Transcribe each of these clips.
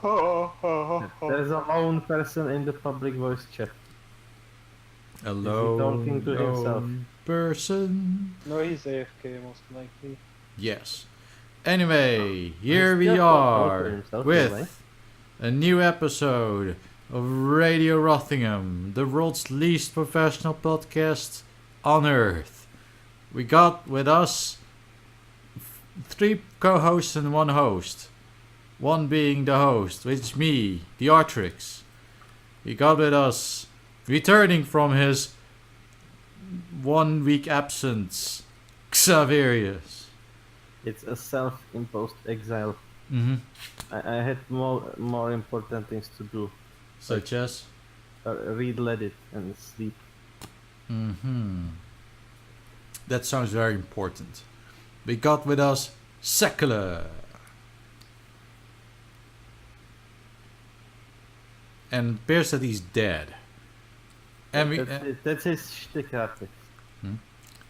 There's a lone person in the public voice chat. A Is he talking to himself? lone person. No, he's AFK most likely. Yes. Anyway, here He's we still talking to are himself, anyway. with a new episode of Radio Rothingham, the world's least professional podcast on earth. We got with us 3 co-hosts and 1 host. One being the host, which is me, the Artrix. We got with us, returning from his 1 week absence, Xaverius. It's a self-imposed exile. Mm-hmm. I had more important things to do. Such as? Read Reddit and sleep. Mm-hmm. That sounds very important. We got with us Sekele. And it appears that he's dead. And we That's his shtick, Artrix.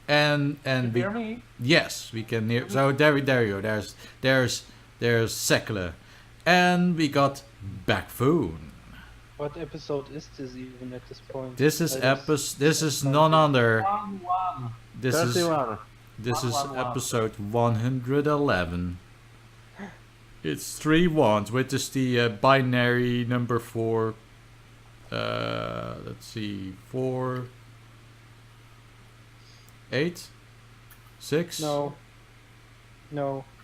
and we Hear me? yes, we can hear. So there you go. There's Sekele. And we got Bakphoon. What episode is this even at this point? This is none other. 1-1. This is 31. episode 111. It's 3 ones, which is the binary number 4. Let's see, 4, 8, 6. No,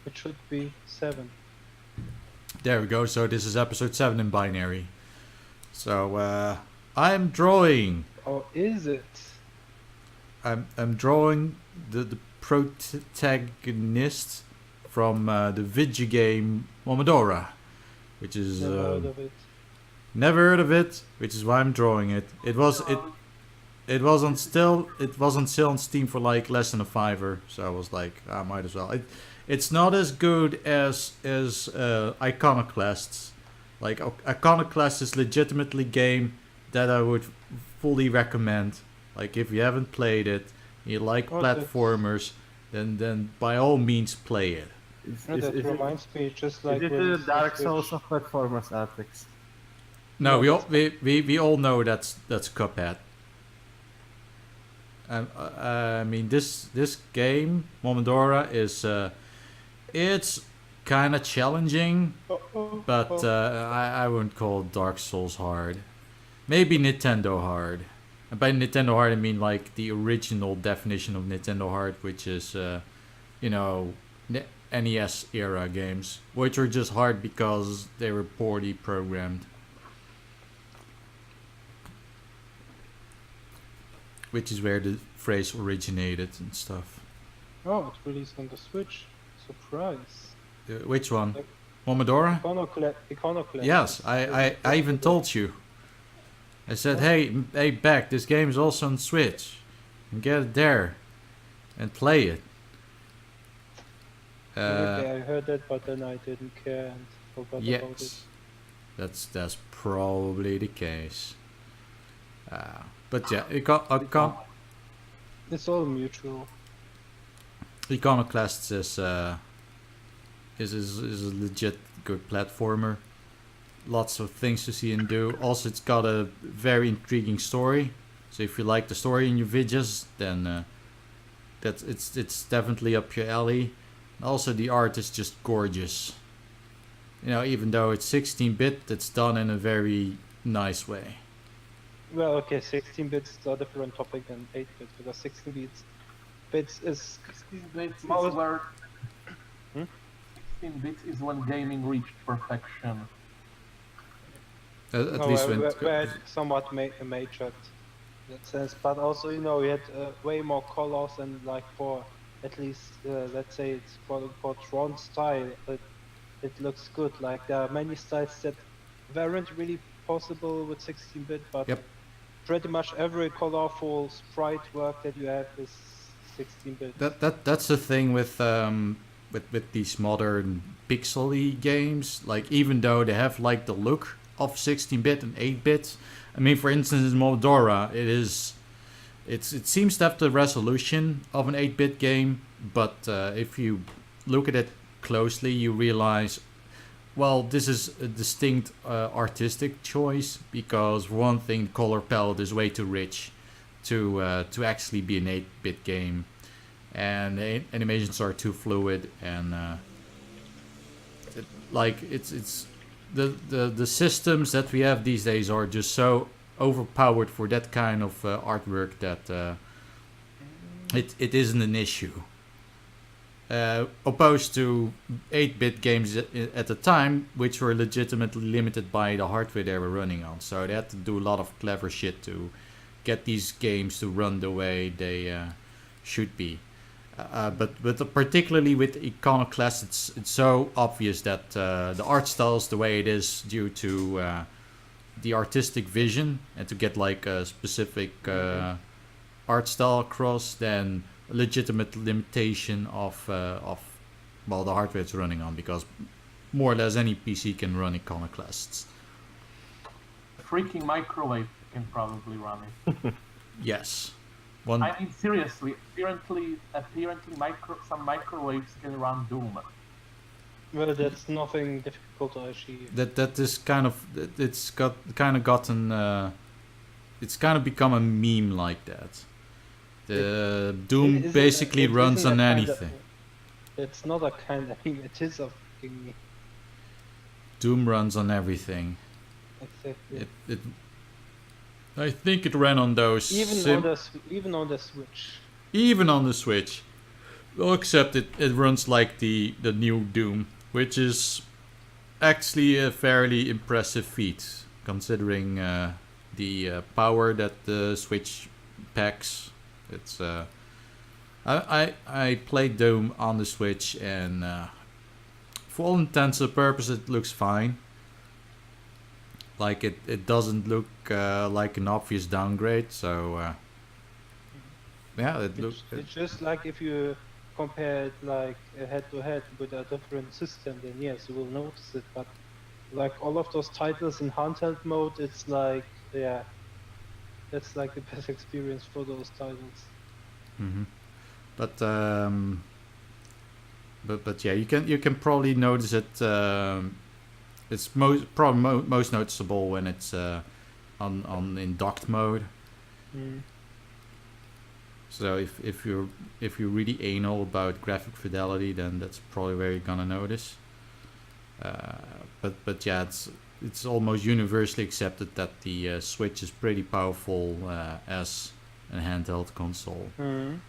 it should be 7. There we go. So this is episode 7 in binary. So I'm drawing. Or is it? I'm drawing the protagonist from the vidya game Momodora, which is Never heard of it. never heard of it, which is why I'm drawing it. It was on sale on Steam for like less than a $5, so I was like, I might as well. It's not as good as Iconoclasts. Like Iconoclasts is legitimately a game that I would fully recommend. Like if you haven't played it, you like platformers, then by all means play it. That reminds me, just like Is it when the it's Dark Switch. Souls of platformers, Artrix? No, we all know that's Cuphead. I mean this game Momodora is it's kind of challenging, but I wouldn't call Dark Souls hard. Maybe Nintendo hard. And by Nintendo hard I mean like the original definition of Nintendo hard, which is NES era games, which are just hard because they were poorly programmed. Which is where the phrase originated and stuff. Oh, it released on the Switch. Surprise. Which one? Like- Momodora? Iconoclasts. Yes, I even told you. I said, hey, Beck, this game is also on Switch. And get it there. And play it. I heard that, but then I didn't care and forgot about it. Yes. That's probably the case. But yeah, It's all mutual. Iconoclasts is a legit good platformer. Lots of things to see and do. Also, it's got a very intriguing story. So if you like the story in your videos, then it's definitely up your alley. Also, the art is just gorgeous. Even though it's 16-bit, it's done in a very nice way. Well, okay, 16 bits is a different topic than 8 bits because 16 bits is 16 bits is Most- where Hmm? 16 bits is when gaming reached perfection. At least when where it somewhat majored in that sense, but also we had way more colors and like for at least let's say it's for Tron style, it looks good. Like there are many styles that weren't really possible with 16-bit, but Yep. pretty much every colorful sprite work that you have is 16-bit. that's the thing with these modern pixely games. Like even though they have like the look of 16-bit and 8-bit, I mean, for instance, in Momodora, it seems to have the resolution of an 8-bit game, but if you look at it closely, you realize well, this is a distinct artistic choice because for one thing, the color palette is way too rich to actually be an 8-bit game, and the animations are too fluid, and it's the systems that we have these days are just so overpowered for that kind of artwork that it isn't an issue. Opposed to 8-bit games at the time, which were legitimately limited by the hardware they were running on. So they had to do a lot of clever shit to get these games to run the way they should be. But particularly with Iconoclasts, it's so obvious that the art style is the way it is due to the artistic vision, and to get like a specific art style across, then a legitimate limitation of the hardware it's running on, because more or less any PC can run Iconoclasts. Freaking microwave can probably run it. Yes. I mean, seriously, apparently some microwaves can run Doom. Well, that's nothing difficult to achieve. That is kind of, it's kind of become a meme like that. The Doom basically runs on anything. It's not a kind of meme, it is a fucking meme. Doom runs on everything. Exactly. I think it ran on those. Even on the Switch. Even on the Switch. Well, except it runs like the new Doom, which is actually a fairly impressive feat, considering the power that the Switch packs. It's I played Doom on the Switch, and for all intents and purposes it looks fine. Like it doesn't look like an obvious downgrade, so yeah, it looks. It's just like if you compare it like head to head with a different system, then yes, you will notice it. But like all of those titles in handheld mode, it's like that's like the best experience for those titles. Mm-hmm. But yeah, you can probably notice it. It's probably most noticeable when it's on in docked mode. Mm. So if you're really anal about graphic fidelity, then that's probably where you're gonna notice. But yeah, it's almost universally accepted that the Switch is pretty powerful as a handheld console. Mm.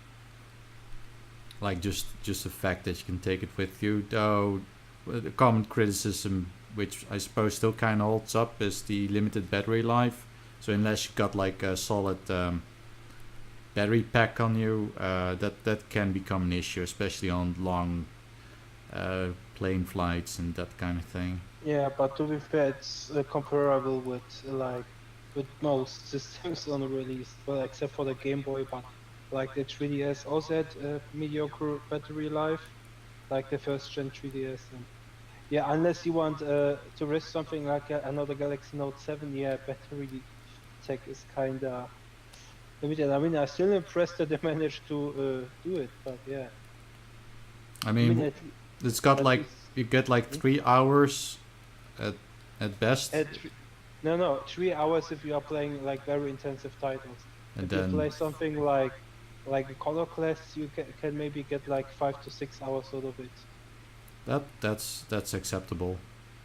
Like just the fact that you can take it with you. Though the common criticism, which I suppose still kind of holds up, is the limited battery life. So unless you got like a solid battery pack on you, that can become an issue, especially on long plane flights and that kind of thing. Yeah, but to be fair, it's comparable with most systems on the release, well, except for the Game Boy. But like the 3DS also had mediocre battery life, like the first gen 3DS. And yeah, unless you want to risk something like another Galaxy Note 7, yeah, battery tech is kinda limited. I mean, I'm still impressed that they managed to do it, but yeah. I mean it's got like least, you get like 3 hours at best. 3 hours if you are playing like very intensive titles. And if then you play something like Iconoclasts, you can maybe get like 5 to 6 hours out of it. that's acceptable.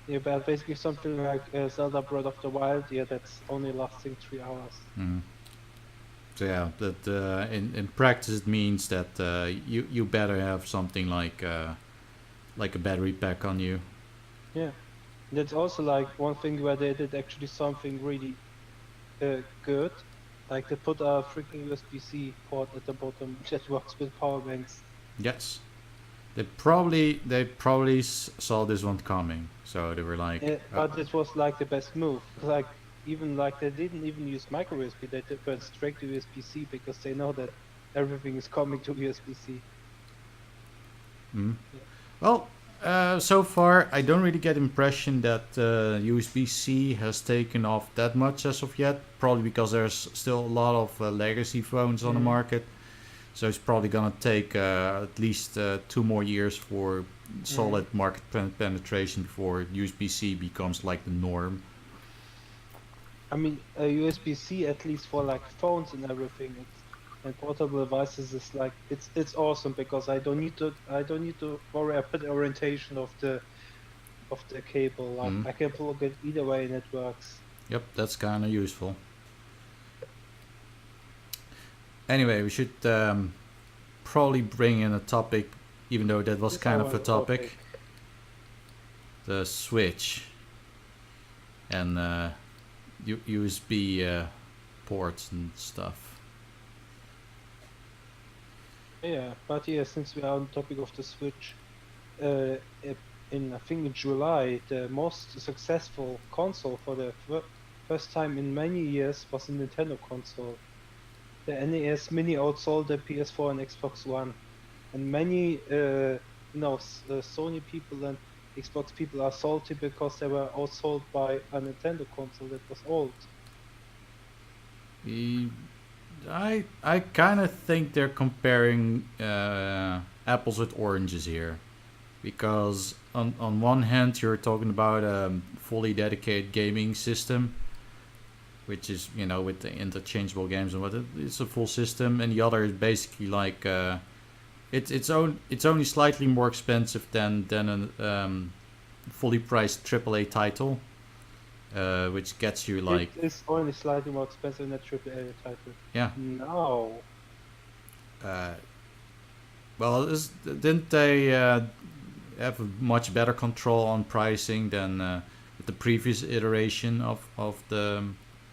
Yeah, but basically something like Zelda Breath of the Wild, yeah, that's only lasting 3 hours. Mm. So yeah, that in practice it means that you better have something like a battery pack on you. Yeah, that's also like one thing where they did actually something really good. Like they put a freaking USB-C port at the bottom that works with power banks. Yes, they probably saw this one coming, so they were like. Yeah, but it was like the best move. Like even like they didn't even use micro USB. They went straight to USB-C because they know that everything is coming to USB-C. Mm. Well, so far I don't really get the impression that USB-C has taken off that much as of yet. Probably because there's still a lot of legacy phones on the market. So it's probably gonna take at least 2 more years for solid market penetration before USB-C becomes like the norm. I mean, a USB-C at least for like phones and everything, and portable devices is like it's awesome because I don't need to worry about the orientation of the cable. Like I can plug it either way and it works. Yep, that's kind of useful. Anyway, we should probably bring in a topic, even though that was kind of a topic. The Switch and USB ports and stuff. Yeah, but yeah, since we are on the topic of the Switch, I think in July, the most successful console for the first time in many years was a Nintendo console. The NES Mini outsold the PS4 and Xbox One, and many Sony people and Xbox people are salty because they were outsold by a Nintendo console that was old. I kind of think they're comparing apples with oranges here, because on one hand you're talking about a fully dedicated gaming system, which is, with the interchangeable games and what it's a full system, and the other is basically like it's only slightly more expensive than a fully priced AAA title, which gets you like. It's only slightly more expensive than a AAA title. Yeah. No. Well, didn't they have a much better control on pricing than the previous iteration of the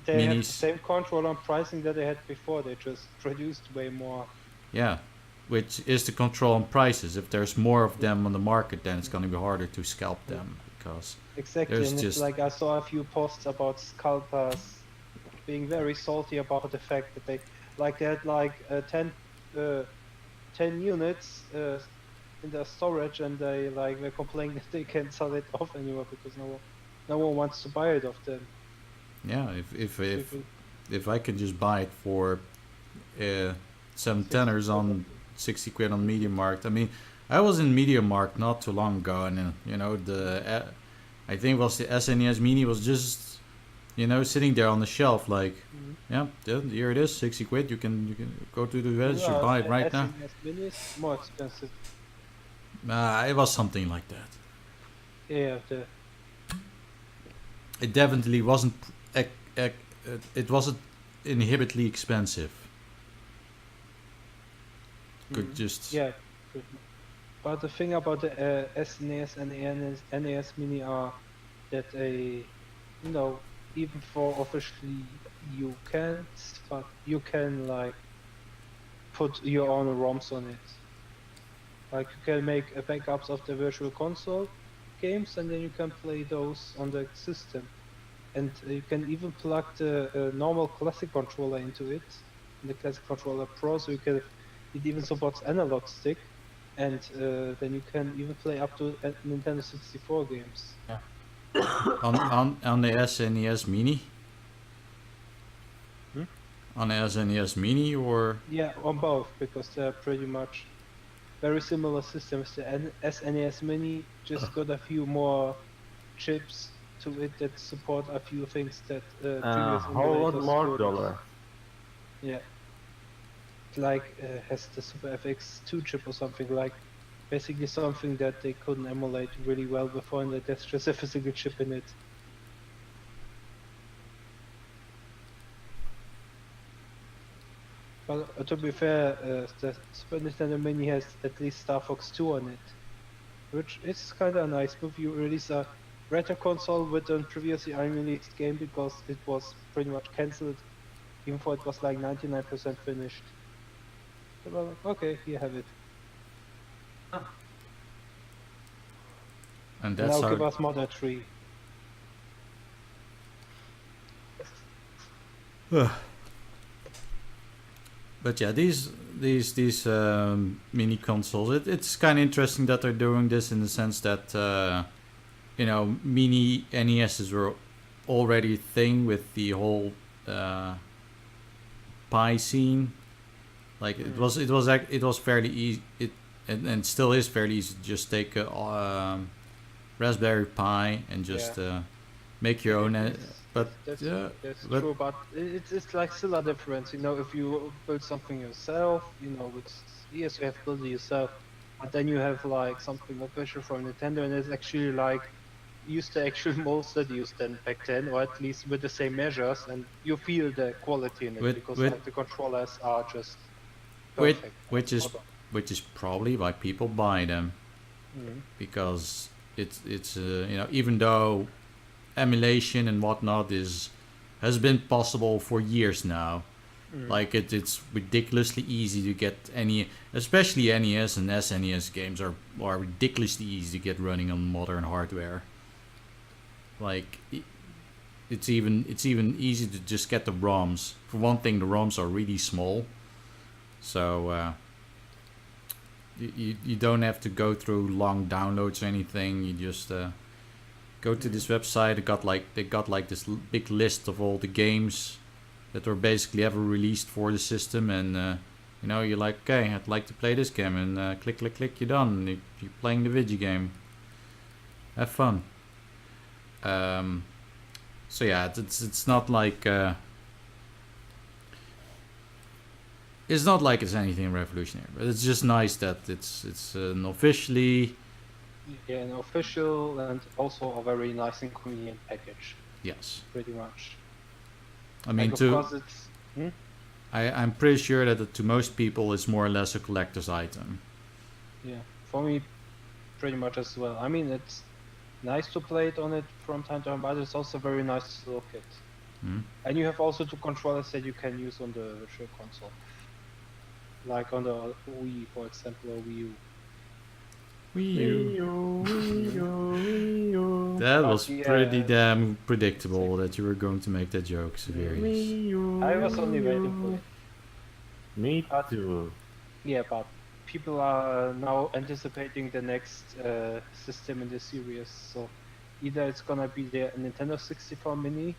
They minis? have the same control on pricing that they had before. They just produced way more. Yeah, which is the control on prices. If there's more of them on the market, then it's going to be harder to scalp them, because Exactly, there's and just it's like I saw a few posts about scalpers being very salty about the fact that they had like 10 units in their storage, and they were complaining that they can't sell it off anymore because no one wants to buy it off them. yeah. If I could just buy it for 7 tenors on 60 quid on MediaMarkt. I mean, I was in MediaMarkt not too long ago, and I think it was the SNES Mini was just sitting there on the shelf, like, yeah, here it is, 60 quid. You can go to the register, buy it right now. SNES Mini is more expensive. It was something like that. Yeah, It definitely wasn't. It wasn't inhibitly expensive. Could just. Yeah, but the thing about the SNES and the NES Mini are that even for officially you can't, but you can put your own ROMs on it. Like you can make backups of the Virtual Console games, and then you can play those on the system. And you can even plug the normal classic controller into it, in the Classic Controller Pro, so it even supports analog stick, and then you can even play up to Nintendo 64 games. Yeah. on the SNES Mini. On the SNES Mini, or Yeah, on both, because they're pretty much very similar systems. The SNES Mini just got a few more chips to it that support a few things that previous whole lot emulators more couldn't. dollar. Yeah. Has the Super FX2 chip or something, basically something that they couldn't emulate really well before, and that's just a physical chip in it. But to be fair, the Super Nintendo Mini has at least Star Fox 2 on it, which is kind of nice move. You release a retro console with a previously unreleased game because it was pretty much cancelled, even though it was like 99% finished. So we're like, okay, you have it. and that's Now give how. us Mother 3. But yeah, these mini consoles, it's kind of interesting that they're doing this, in the sense that mini NESs were already a thing with the whole Pi scene. Like it was fairly easy. and still is fairly easy to just take a Raspberry Pi and just make your own. But That's but true, but it's like still a difference, you know, if you build something yourself, you know, it's yes, you have built it yourself, but then you have like something official from Nintendo, and it's actually like use the actual molds that used then back then, or at least with the same measures, and you feel the quality in it because like the controllers are just perfect. which is probably why people buy them, Mhm. because it's you know, even though emulation and whatnot has been possible for years now. Like it's ridiculously easy to get any, especially NES and SNES games are ridiculously easy to get running on modern hardware. Like it's even easy to just get the ROMs. For one thing, the ROMs are really small, so you don't have to go through long downloads or anything. You just go to this website. They got like this big list of all the games that were basically ever released for the system, and you know, you're like, okay, I'd like to play this game, and click, you're done. You're playing the video game. Have fun. So yeah, it's not like it's anything revolutionary, but it's just nice that it's an officially an official and also a very nice and convenient package. Yes. Pretty much. I mean, like, of course it's, I'm pretty sure that to most people it's more or less a collector's item. Yeah, for me, pretty much as well. I mean, it's nice to play it on it from time to time, but it's also very nice to look at. And you have also two controllers that you can use on the virtual console, like on the Wii, for example, or Wii U. Wii U. That was pretty damn predictable that you were going to make that joke, Xaverius. I was only waiting for it. Me too. Yeah, but people are now anticipating the next system in the series, so either it's gonna be the Nintendo 64 Mini,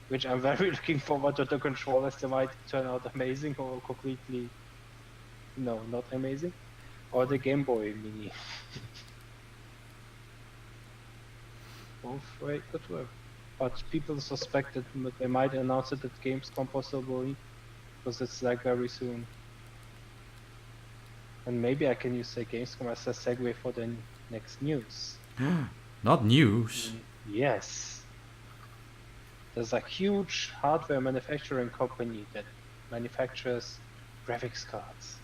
which I'm very looking forward to the controllers. They might turn out amazing or completely, no, not amazing, or the Game Boy Mini. Both way could work, but people suspect that they might announce it at Gamescom possibly, because it's like very soon. And maybe I can use the Gamescom as a segue for the next news. Not news. Yes. There's a huge hardware manufacturing company that manufactures graphics cards.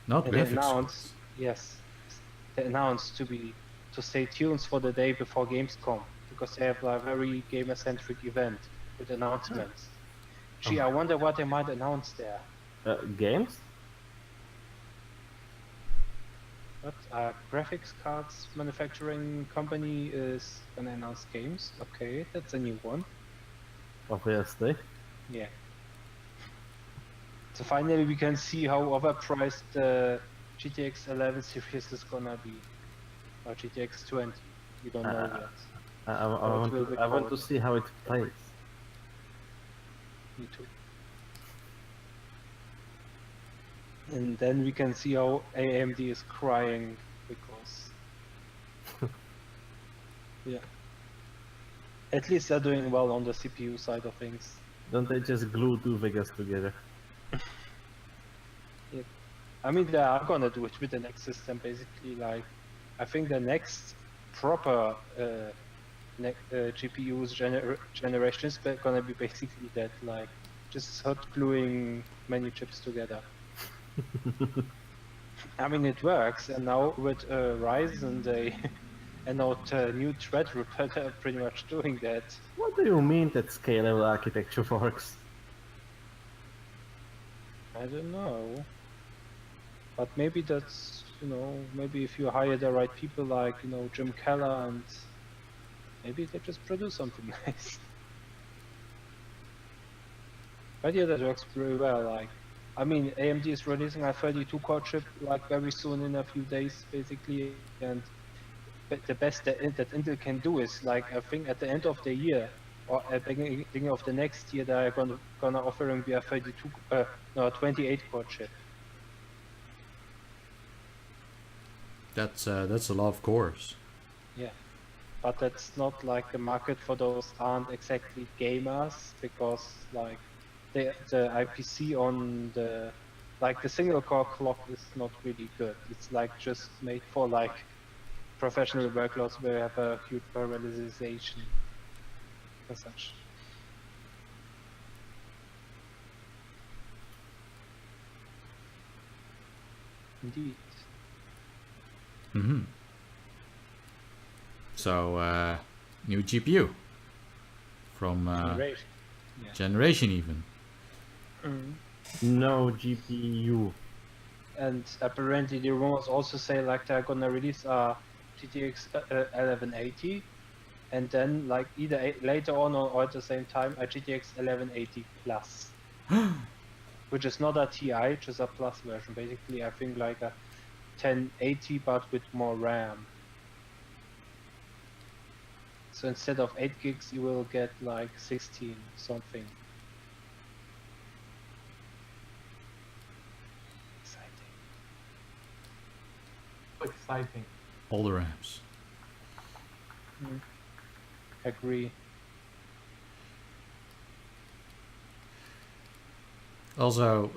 Not and graphics. They announced, yes, they announced to stay tuned for the day before Gamescom, because they have a very gamer-centric event with announcements. Gee, I wonder what they might announce there. Games? What? Graphics cards manufacturing company is gonna announce games. Okay, that's a new one. Obviously. Yeah. So finally we can see how overpriced the GTX 11 series is gonna be. Or GTX 20. We don't know yet. I want to see how it plays. Me too. And then we can see how AMD is crying because yeah. At least they're doing well on the CPU side of things. Don't they just glue two figures together? Yeah. I mean, they are gonna do it with the next system, basically. Like, I think the next proper GPU's generation is gonna be basically that, like, just hot gluing many chips together. I mean, it works, and now with Ryzen, they and now new Threadripper, they're pretty much doing that. What do you mean that scalable architecture works? I don't know. But maybe that's, you know, maybe if you hire the right people like, you know, Jim Keller, and maybe they just produce something nice. But yeah, that works pretty well. Like, I mean, AMD is releasing a 32-core chip like very soon, in a few days, basically, and the best that Intel can do is, like, I think at the end of the year or at the beginning of the next year, they're gonna offering be a 28-core chip. That's a lot of cores. Yeah, but that's not like a market for those aren't exactly gamers, because like the IPC on the single core clock is not really good. It's like just made for like professional workloads where you have a huge parallelization and such. Indeed. Mm-hmm. So, new GPU from Generation. Yeah. generation even. No GPU. And apparently the rumors also say like they're gonna release a GTX 1180, and then like either later on or at the same time a GTX 1180 Plus, which is not a Ti, just a Plus version. Basically, I think like a 1080 but with more RAM. So instead of 8 gigs, you will get like 16 something. Exciting. All the RAMs. Agree. Also,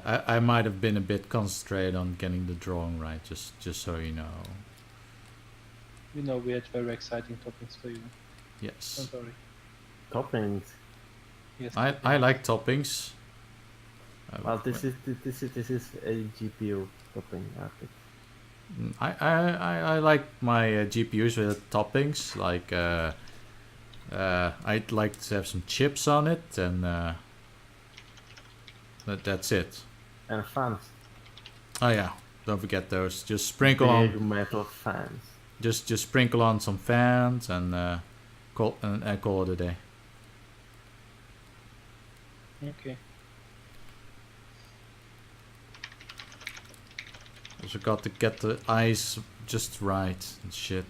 I might have been a bit concentrated on getting the drawing right, just so you know. You know, we had very exciting topics for you. Yes. Don't worry. Toppings. Yes. I like toppings. Well, this is a GPU topping, I think. I like my GPUs with toppings. Like I'd like to have some chips on it, and that's it. And fans. Oh yeah, don't forget those. Just sprinkle Big on. metal fans. Just sprinkle on some fans and call it a day. Okay. Also got to get the eyes just right and shit.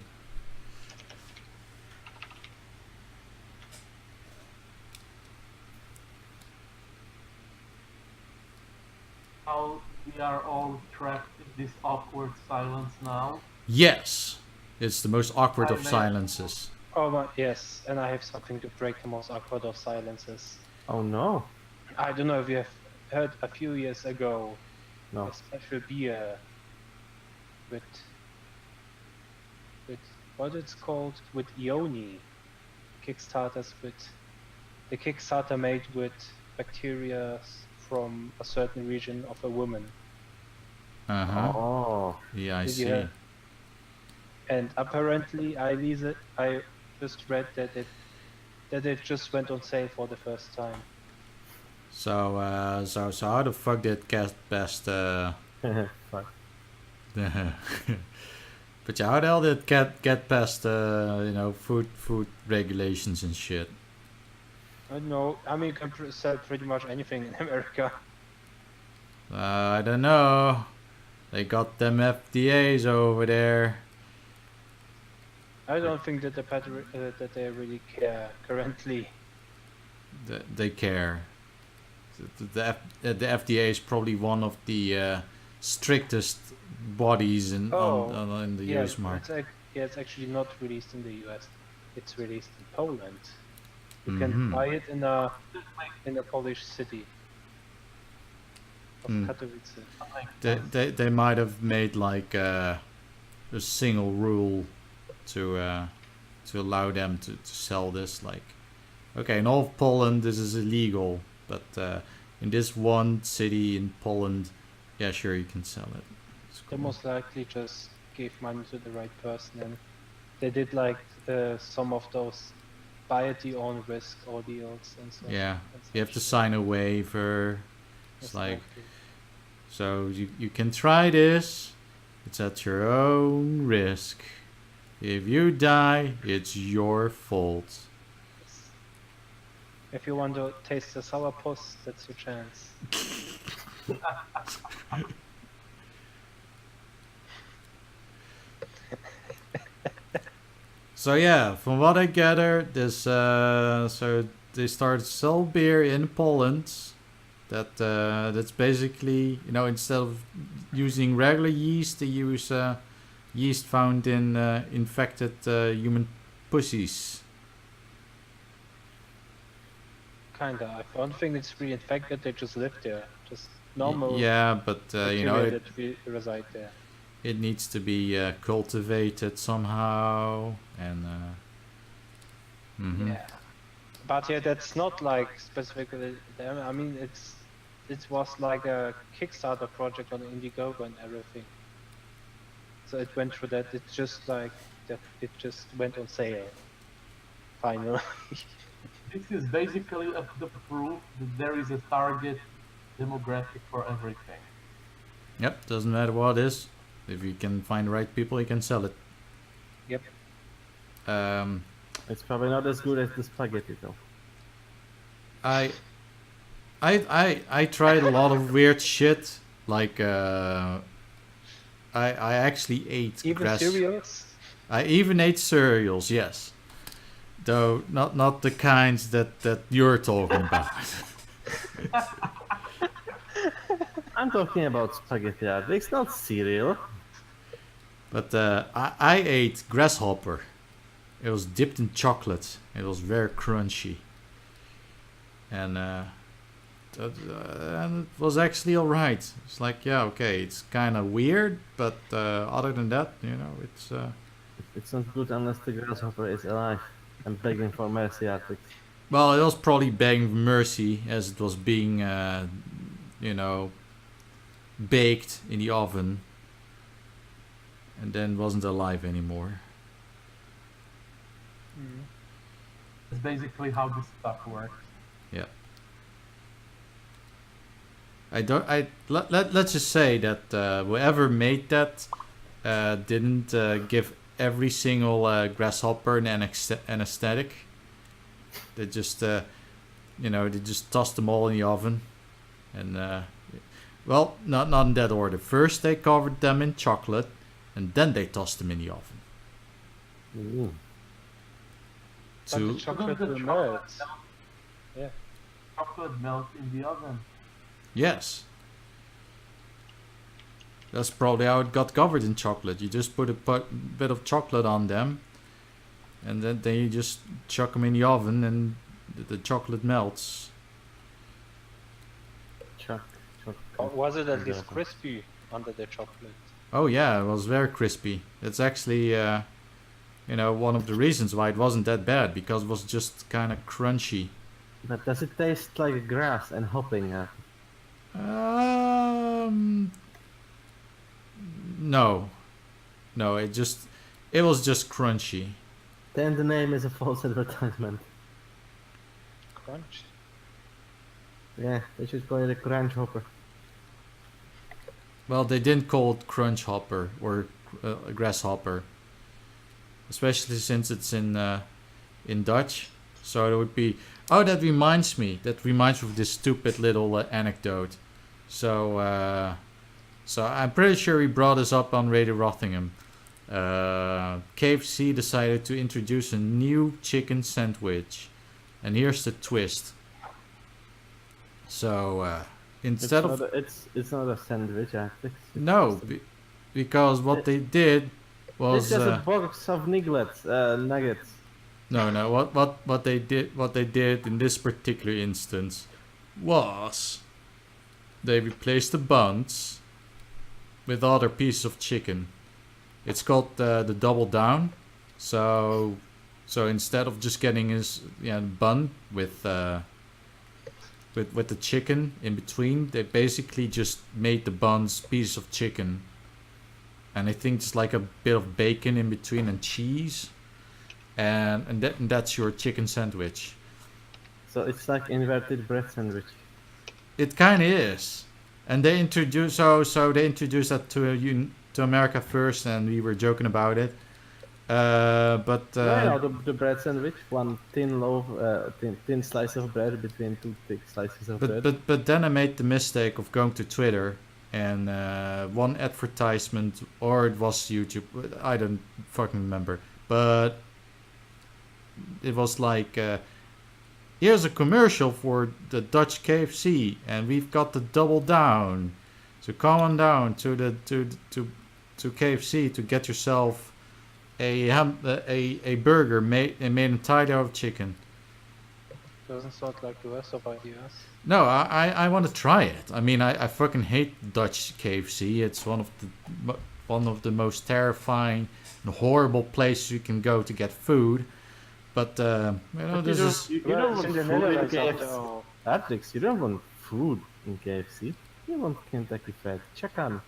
How we are all trapped in this awkward silence now. Yes, it's the most awkward I of may- silences. Oh, but yes, and I have something to break the most awkward of silences. Oh no. I don't know if you have heard a few years ago No. a special beer with what it's called, with Ioni Kickstarters, with the Kickstarter made with bacteria from a certain region of a woman. Uh-huh. Oh. Yeah, I Did you see. hear? And apparently I just read that it just went on sale for the first time. So so how the fuck did Cat Pest Fuck. but yeah, how the hell did Cat get past food regulations and shit? I don't know. I mean, you can sell pretty much anything in America. I don't know. They got them FDAs over there. I don't think that that they really care currently. They care. The FDA is probably one of the strictest bodies in the US market. It's actually not released in the US. It's released in Poland. You Mhm. can buy it in a Polish city of Katowice. They might have made like a single rule to allow them to sell this. Like, okay, in all of Poland this is illegal, but in this one city in Poland, yeah, sure, you can sell it. It's They cool. most likely just gave money to the right person, and they did like some of those buy at your own risk ordeals and so. Yeah, and you have to such. sign a waiver. It's Most like, likely. so you can try this. It's at your own risk. If you die, it's your fault. Yes. If you want to taste the sourpuss, that's your chance. So yeah, from what I gather, this so they started to sell beer in Poland. That's basically, instead of using regular yeast, they use yeast found in infected human pussies. Kinda. I don't think it's really infected. They just live there. Just normal Yeah, but you know, bacteria that reside there. it needs to be cultivated somehow, and Yeah. But yeah, that's not like specifically them. I mean, it was like a Kickstarter project on Indiegogo and everything. So it went through that. It's just like that. It just went on sale. Finally. This is basically the proof that there is a target demographic for everything. Yep, doesn't matter what it is. If you can find the right people, you can sell it. Yep. It's probably not as good as the spaghetti though. I tried a lot of weird shit. Like I actually ate Even grass. cereals. I even ate cereals, yes. Though not the kinds that you're talking about. I'm talking about spaghetti Artrix, not cereal. But I ate grasshopper. It was dipped in chocolate. It was very crunchy. And it was actually alright. It's like, yeah, okay, it's kind of weird, but other than that, you know, it's... It's not good unless the grasshopper is alive and begging for mercy, Artrix. Well, it was probably begging for mercy as it was being, you know, baked in the oven. And then wasn't alive anymore. That's basically how this stuff works. Yeah. Let's just say that whoever made that didn't give every single grasshopper an anesthetic. They just, you know, they just tossed them all in the oven. And, well, not in that order. First they covered them in chocolate, and then they tossed them in the oven. Ooh. But the chocolate will melt. Yeah. Chocolate melt in the oven. Yes. That's probably how it got covered in chocolate. You just put a bit of chocolate on them, and then you just chuck them in the oven, and the chocolate melts. Or was it at least crispy under the chocolate? Oh yeah, it was very crispy. It's actually, you know, one of the reasons why it wasn't that bad, because it was just kind of crunchy. But does it taste like grass and hopping? No, it was just crunchy. Then the name is a false advertisement. Crunch. Yeah, they should call it a crunch hopper. Well, they didn't call it crunch hopper or grasshopper, especially since it's in Dutch. So it would be. Oh, that reminds me. That reminds me of this stupid little anecdote. So I'm pretty sure we brought this up on Radio Rothingham. KFC decided to introduce a new chicken sandwich, and here's the twist. So instead it's not a sandwich, no, because what they did was it's just a box of nuggets. No. What they did in this particular instance was they replaced the buns with other pieces of chicken. It's called the double down. So instead of just getting his bun with the chicken in between, they basically just made the buns pieces of chicken, and I think just like a bit of bacon in between and cheese, and that's your chicken sandwich. So it's like inverted bread sandwich. It kind of is, and they introduced they introduced that to America first, and we were joking about it. But the bread sandwich, one thin loaf, thin slice of bread between two thick slices of bread. But then I made the mistake of going to Twitter, and one advertisement, or it was YouTube, I don't fucking remember, but it was like, here's a commercial for the Dutch KFC, and we've got the double down, so come on down to to KFC to get yourself a burger made entirely out of chicken. Doesn't sound like the rest of ideas. No, I want to try it. I mean, I fucking hate Dutch KFC. It's one of the most terrifying and horrible places you can go to get food. But this is. You don't want in the food in Netherlands KFC. after all. Artrix, you don't want food in KFC. You want Kentucky Fried Chicken.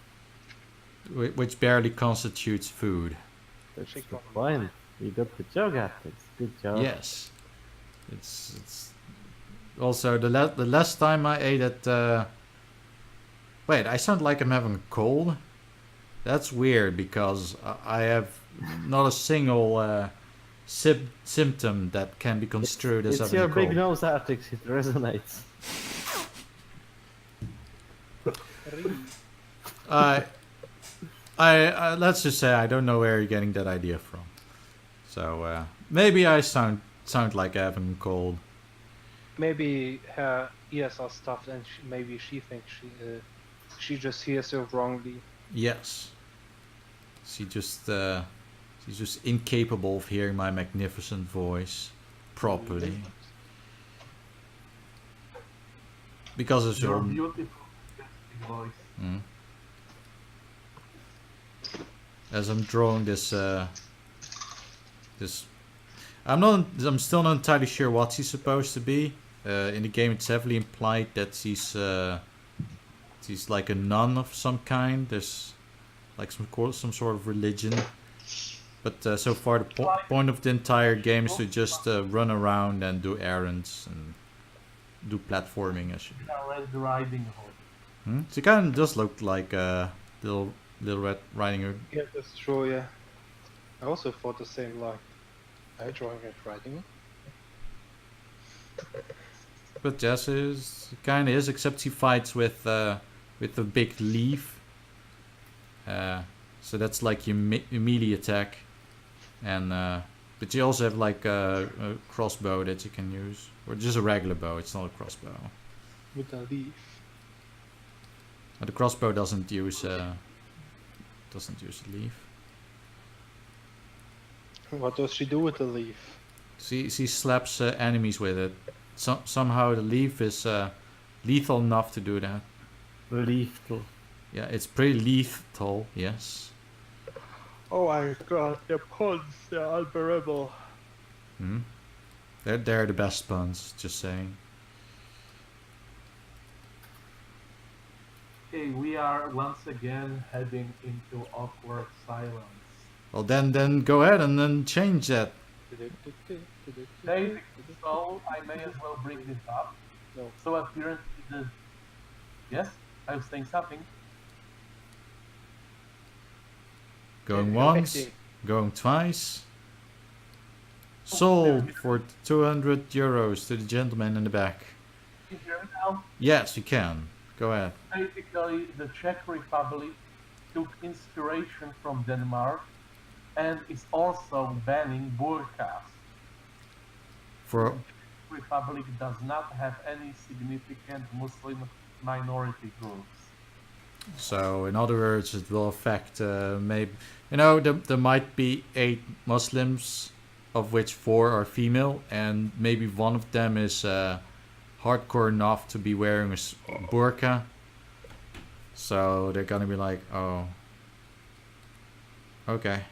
Which barely constitutes food. That's the Chicken. point. You got the joke, Artrix. Good job. Yes, it's also the last time I ate at. Wait, I sound like I'm having a cold. That's weird because I have not a single symptom that can be construed as It's having your a cold. big nose, Artrix. It resonates. I let's just say I don't know where you're getting that idea from. So maybe I sound like I have a cold. Maybe her ears are stuffed and maybe she thinks she just hears you wrongly. Yes. She's just incapable of hearing my magnificent voice properly. Because of Your your beautiful voice. As I'm drawing this I'm still not entirely sure what she's supposed to be. In the game it's heavily implied that she's like a nun of some kind. There's like some sort of religion. But so far the point of the entire game is to just run around and do errands and do platforming. Red Riding Hood. She kind of does look like Little Red Riding Hood. Yeah, that's true, yeah. I also thought the same, like, I drawing Red Riding. But Jess is kind of is, except she fights with a big leaf. So that's like your melee attack, and but you also have like a crossbow that you can use, or just a regular bow. It's not a crossbow. With a leaf. But the crossbow doesn't use a leaf. What does she do with the leaf? She slaps enemies with it. Somehow the leaf is lethal enough to do that. Lethal. Yeah, it's pretty lethal. Yes. Oh my god, the puns, they're unbearable. They're the best puns. Just saying. Okay, we are once again heading into awkward silence. Well, then go ahead and then change that. Basically, so I may as well bring this up. No. So apparently the... Yes? I was saying something. Going Yeah, once, okay. going twice. Sold for 200 euros to the gentleman in the back. Can you hear me now? Yes, you can. Go ahead. Basically, the Czech Republic took inspiration from Denmark and is also banning burkas. For Republic does not have any significant Muslim minority groups. so, in other words, it will affect maybe there might be 8 Muslims, of which 4 are female, and maybe one of them is hardcore enough to be wearing a burka. So they're gonna be like, oh, okay.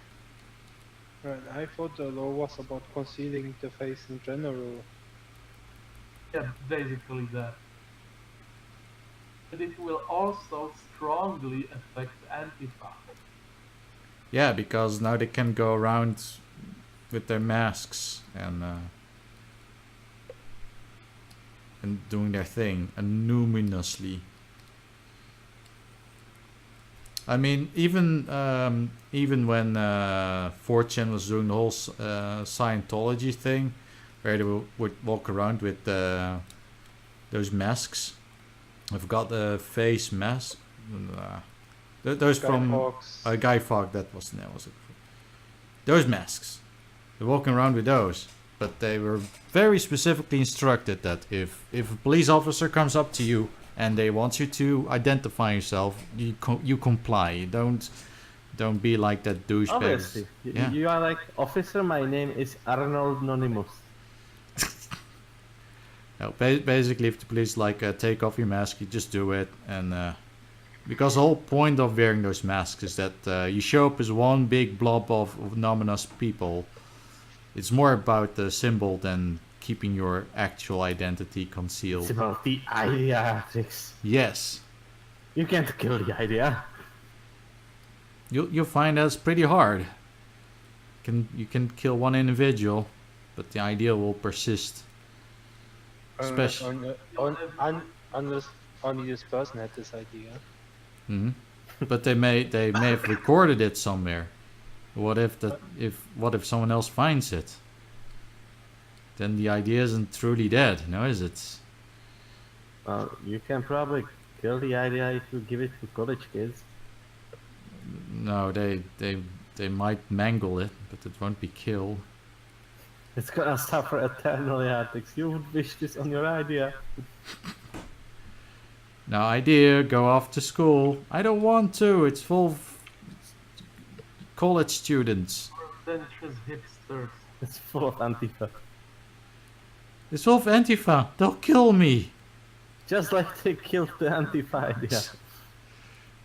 Right, I thought the law was about concealing the face in general. Yeah, basically that. But it will also strongly affect Antifa. Yeah, because now they can go around with their masks and doing their thing anonymously. I mean, even when 4chan was doing the whole Scientology thing, where they would walk around with those masks. I forgot the face mask. Those Guy from Fawkes. Guy Fawkes. That was it. Those masks. They're walking around with those, but they were very specifically instructed that if a police officer comes up to you and they want you to identify yourself, you comply. You Don't be like that douchebag. Obviously. Yeah. You are like, officer, my name is Arnold Anonymous. No, basically, if the police take off your mask, you just do it, and because the whole point of wearing those masks is that you show up as one big blob of anonymous people. It's more about the symbol than keeping your actual identity concealed. It's about the idea, Artrix. Yes. You can't kill the idea. You'll find that's pretty hard. You can kill one individual, but the idea will persist. Especially. Unless only this person had this idea. But they may have recorded it somewhere. What if someone else finds it? Then the idea isn't truly dead, no, is it? Well, you can probably kill the idea if you give it to college kids. No, they might mangle it, but it won't be killed. It's gonna suffer eternally, Artrix. You would wish this on your idea. No idea, go off to school. I don't want to, it's full of college students. Pretentious hipsters. It's full of Antifa. It's full of Antifa, they'll kill me. Just like they killed the Antifa idea.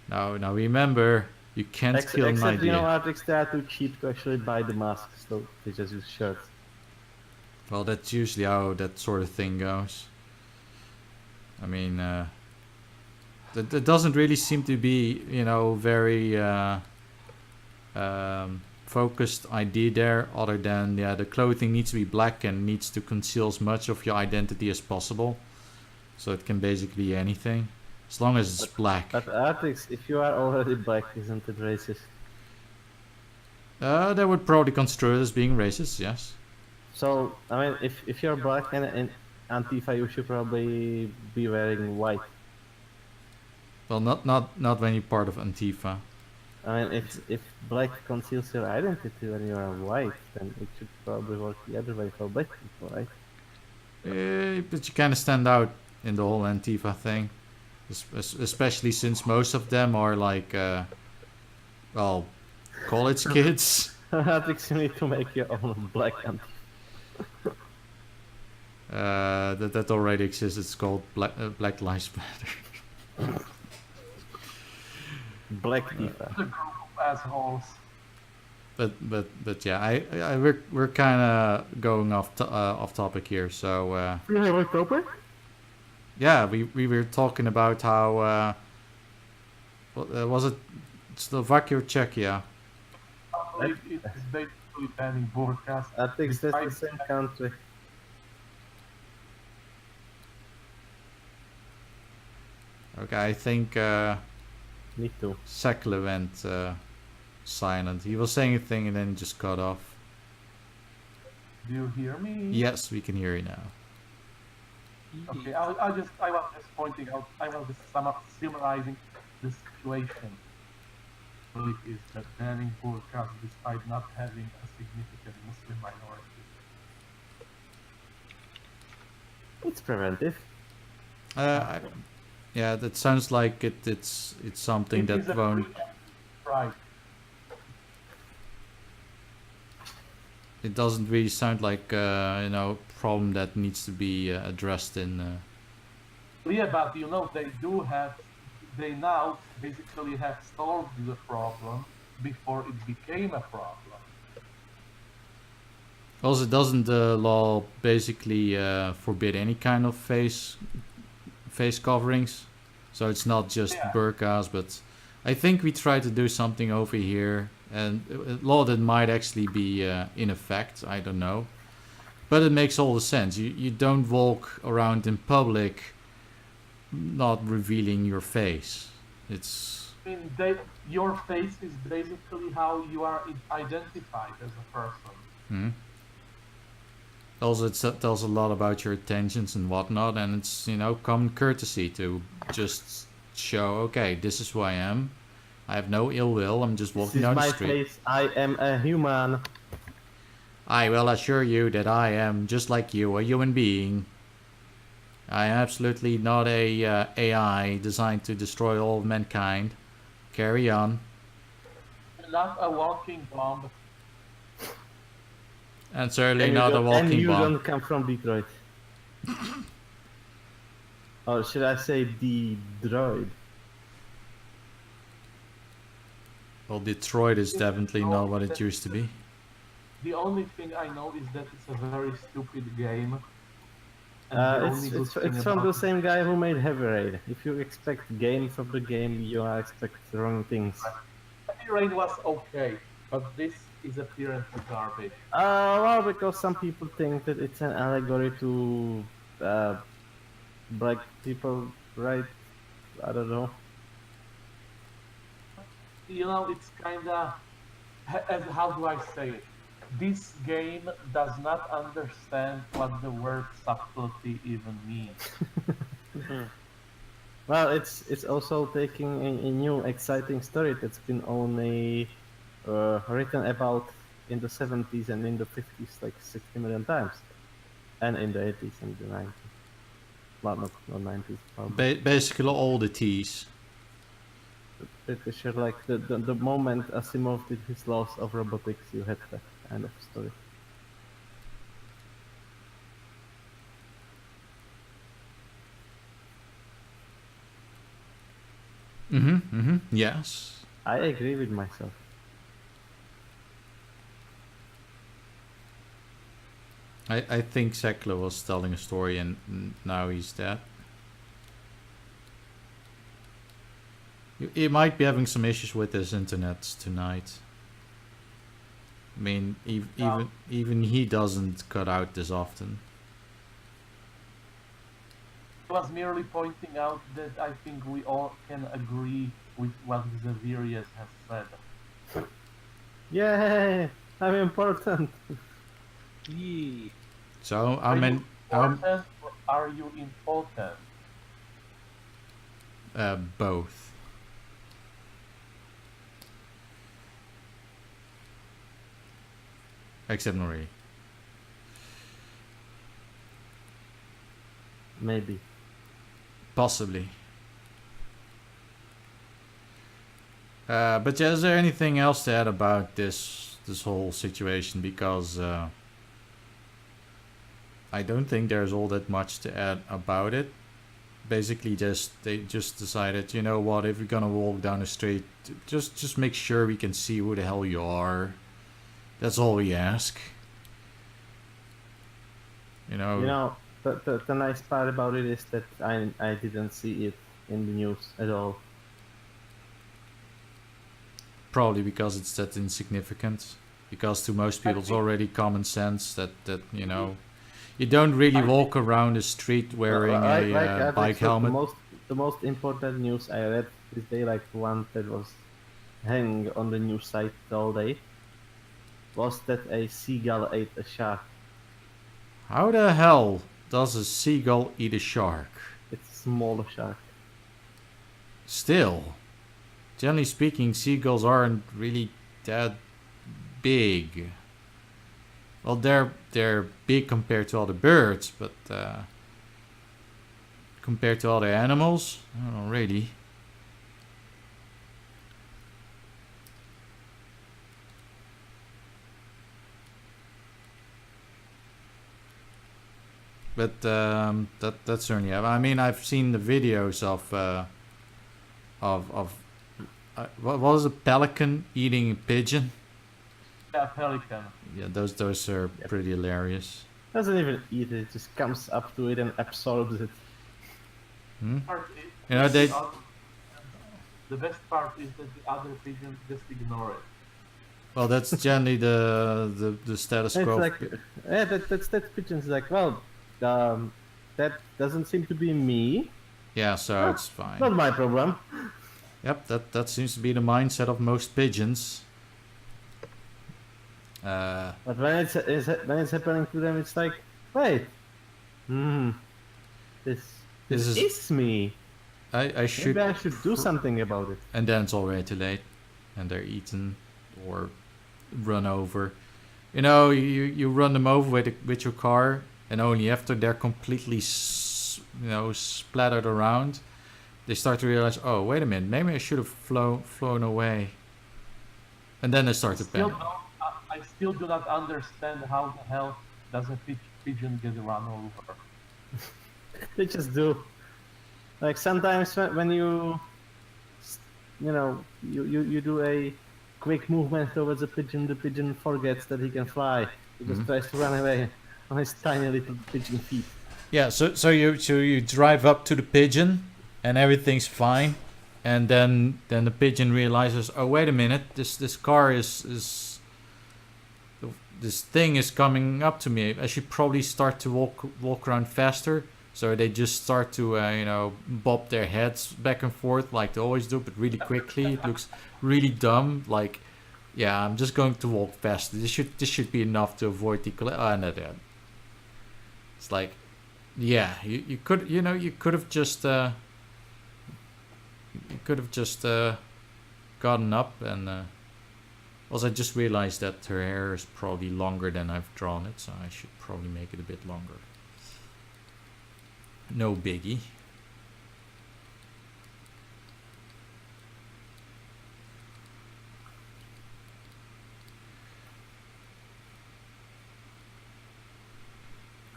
Now remember, you can't kill an except, idea. you know, Artrix, they are too cheap to actually buy the masks, so they just use shirts. Well, that's usually how that sort of thing goes. I mean, that doesn't really seem to be, very focused idea there, other than, the clothing needs to be black and needs to conceal as much of your identity as possible. So it can basically be anything, as long as it's black. But Artrix, if you are already black, isn't it racist? They would probably construe it as being racist, yes. So, I mean, if you're black and in Antifa, you should probably be wearing white. Well, not when you're part of Antifa. I mean, if black conceals your identity when you are white, then it should probably work the other way for black people, right? But you kind of stand out in the whole Antifa thing, especially since most of them are college kids. Artrix, you need to make your own black Antifa. That already exists. It's called Black Lives Matter. Black Tifa. The group of assholes. But yeah, we're kind of going off topic here. So You have a topic? yeah, we were talking about how was it Slovakia or Czechia? I believe it is basically banning burkas. Artrix, that's the same country. Okay, I think Me too. Sekele went silent. He was saying a thing and then he just cut off. Do you hear me? Yes, we can hear you now. Okay, I was just pointing out, I was just summarizing the situation. It is that banning burkas despite not having a significant Muslim minority. It's preventive. Yeah, that sounds like it's something It is that a won't. right. It doesn't really sound like problem that needs to be addressed in. Yeah, but they now basically have solved the problem before it became a problem. Also, doesn't the law basically forbid any kind of face coverings? So it's not just burkas, but I think we try to do something over here, and a law that might actually be in effect. I don't know, but it makes all the sense. You don't walk around in public not revealing your face. It's. I mean, your face is basically how you are identified as a person. Hmm. Also, it tells a lot about your intentions and whatnot, and it's common courtesy to just show, okay, this is who I am. I have no ill will. I'm just walking down the street. This is my face. I am a human. I will assure you that I am just like you, a human being. I am absolutely not a AI designed to destroy all of mankind. Carry on. not a walking bomb. And certainly And not a and walking you bomb. don't come from Detroit. Or should I say the droid? Well, Detroit is definitely not what it used to be. The only thing I know is that it's a very stupid game. And the only good thing It's from about the it- same guy who made Heavy Rain. If you expect game from the game, you are expect the wrong things. Heavy Rain was okay, but this is apparently garbage. Well, because some people think that it's an allegory to black people, right? I don't know. You know, it's kinda, how do I say it? This game does not understand what the word subtlety even means. Well, it's also taking a new exciting story that's been only written about in the 70s and in the 50s like 60 million times, and in the 80s and the 90s. Well, not 90s. Probably. Basically all the T's. Pretty sure, like the moment Asimov did his laws of robotics, you had that kind of story. Yes. I agree with myself. I think Sekele was telling a story and now he's dead. He might be having some issues with his internet tonight. I mean, even he doesn't cut out this often. I was merely pointing out that I think we all can agree with what Xaverius has said. Yay! I'm important. Yee. So Are I mean, you important or are you impotent? both. Except Nori. Maybe. Possibly. But yeah, is there anything else to add about this whole situation? Because I don't think there's all that much to add about it. Basically, they just decided, you know what? If we're gonna walk down the street, just make sure we can see who the hell you are. That's all we ask. You know. The nice part about it is that I didn't see it in the news at all. Probably because it's that insignificant. Because to most people it's already common sense that you know, you don't really walk around the street wearing a bike helmet. The most important news I read this day, like one that was hanging on the news site all day, was that a seagull ate a shark. How the hell does a seagull eat a shark? It's a smaller shark. Still, generally speaking, seagulls aren't really that big. Well, they're big compared to other birds, but compared to other animals, I don't know really. But that's certainly. I mean, I've seen the videos of what was a pelican eating a pigeon. Yeah, pelican. Yeah, those are pretty hilarious. Doesn't even eat it, just comes up to it and absorbs it. You know, they. The best part is that the other pigeons just ignore it. Well, that's generally the status It's quo. like, yeah, that pigeon's like, well, that doesn't seem to be me. Yeah, so it's fine. Not my problem. Yep, that seems to be the mindset of most pigeons. But when it's happening to them, it's like, wait, this is me. I should. Maybe I should do something about it. And then it's already too late, and they're eaten or run over. You know, you run them over with your car, and only after they're completely splattered around, they start to realize, oh wait a minute, maybe I should have flown away. And then they started Still panic. I still do not understand how the hell does a pigeon get run over. They just do. Like sometimes when you you do a quick movement towards the pigeon forgets that he can fly. He just tries to run away on his tiny little pigeon feet. Yeah, so you drive up to the pigeon and everything's fine, and then the pigeon realizes, oh wait a minute, this car is this thing is coming up to me. I should probably start to walk around faster. So they just start to bob their heads back and forth like they always do, but really quickly. It looks really dumb. Like, yeah, I'm just going to walk faster. This should be enough to avoid the no. It's like, yeah, you could have just gotten up and. Also, I just realized that her hair is probably longer than I've drawn it, so I should probably make it a bit longer. No biggie.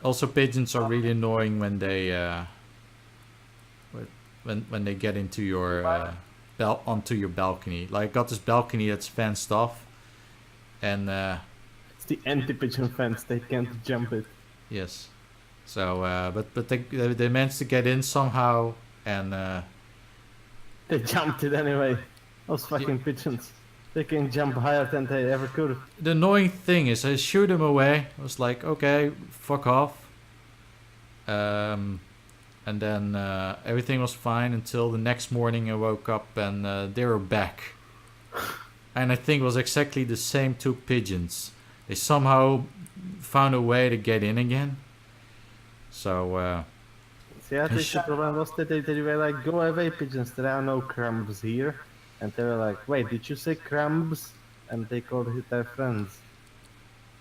Also, pigeons are really annoying when they when they get into your onto your balcony. Like, I got this balcony that's fenced off, and it's the anti-pigeon fence. They can't jump it. Yes. So, but they managed to get in somehow, and they jumped it anyway. Those fucking pigeons. They can jump higher than they ever could. The annoying thing is, I shooed them away. I was like, okay, fuck off. And then everything was fine until the next morning. I woke up and they were back. And I think it was exactly the same two pigeons. They somehow found a way to get in again. So, see, I think the problem was that they were like, go away pigeons, there are no crumbs here. And they were like, wait, did you say crumbs? And they called it their friends.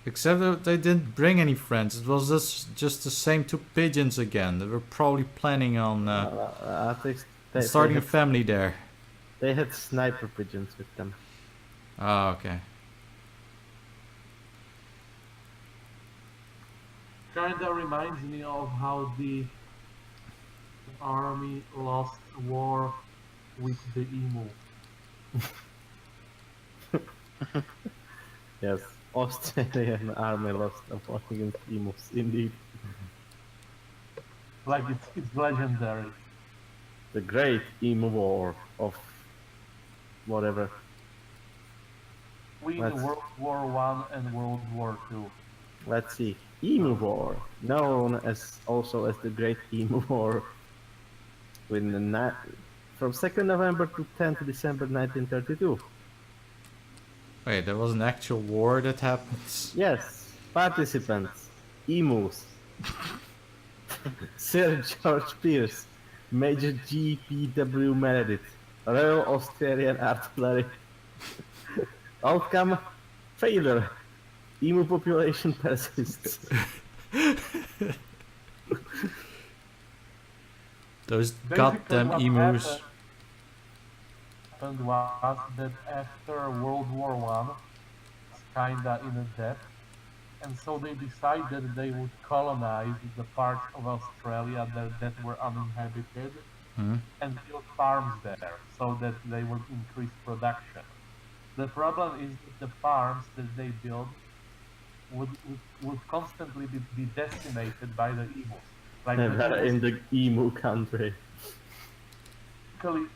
Except that they didn't bring any friends. It was just the same two pigeons again. They were probably planning on I think starting a family there. They had sniper pigeons with them. Oh, okay. Kinda reminds me of how the army lost a war with the emu. Yes, Australian army lost a war against emus, indeed. Like it's legendary. The Great Emu War of whatever. We in World War One and World War Two. Let's see. Emu War, known as also as the Great Emu War, from 2nd November to 10th December 1932. Wait, there was an actual war that happened? Yes, participants, emus. Sir George Pierce, Major G.P.W. Meredith, Royal Australian Artillery. Outcome, failure. Emu population persists. Those Basically, goddamn what emus. happened was that after World War One, kinda in a debt, and so they decided they would colonize the parts of Australia that were uninhabited and build farms there so that they would increase production. The problem is that the farms that they built would constantly be decimated by the emus. Like In the emu country.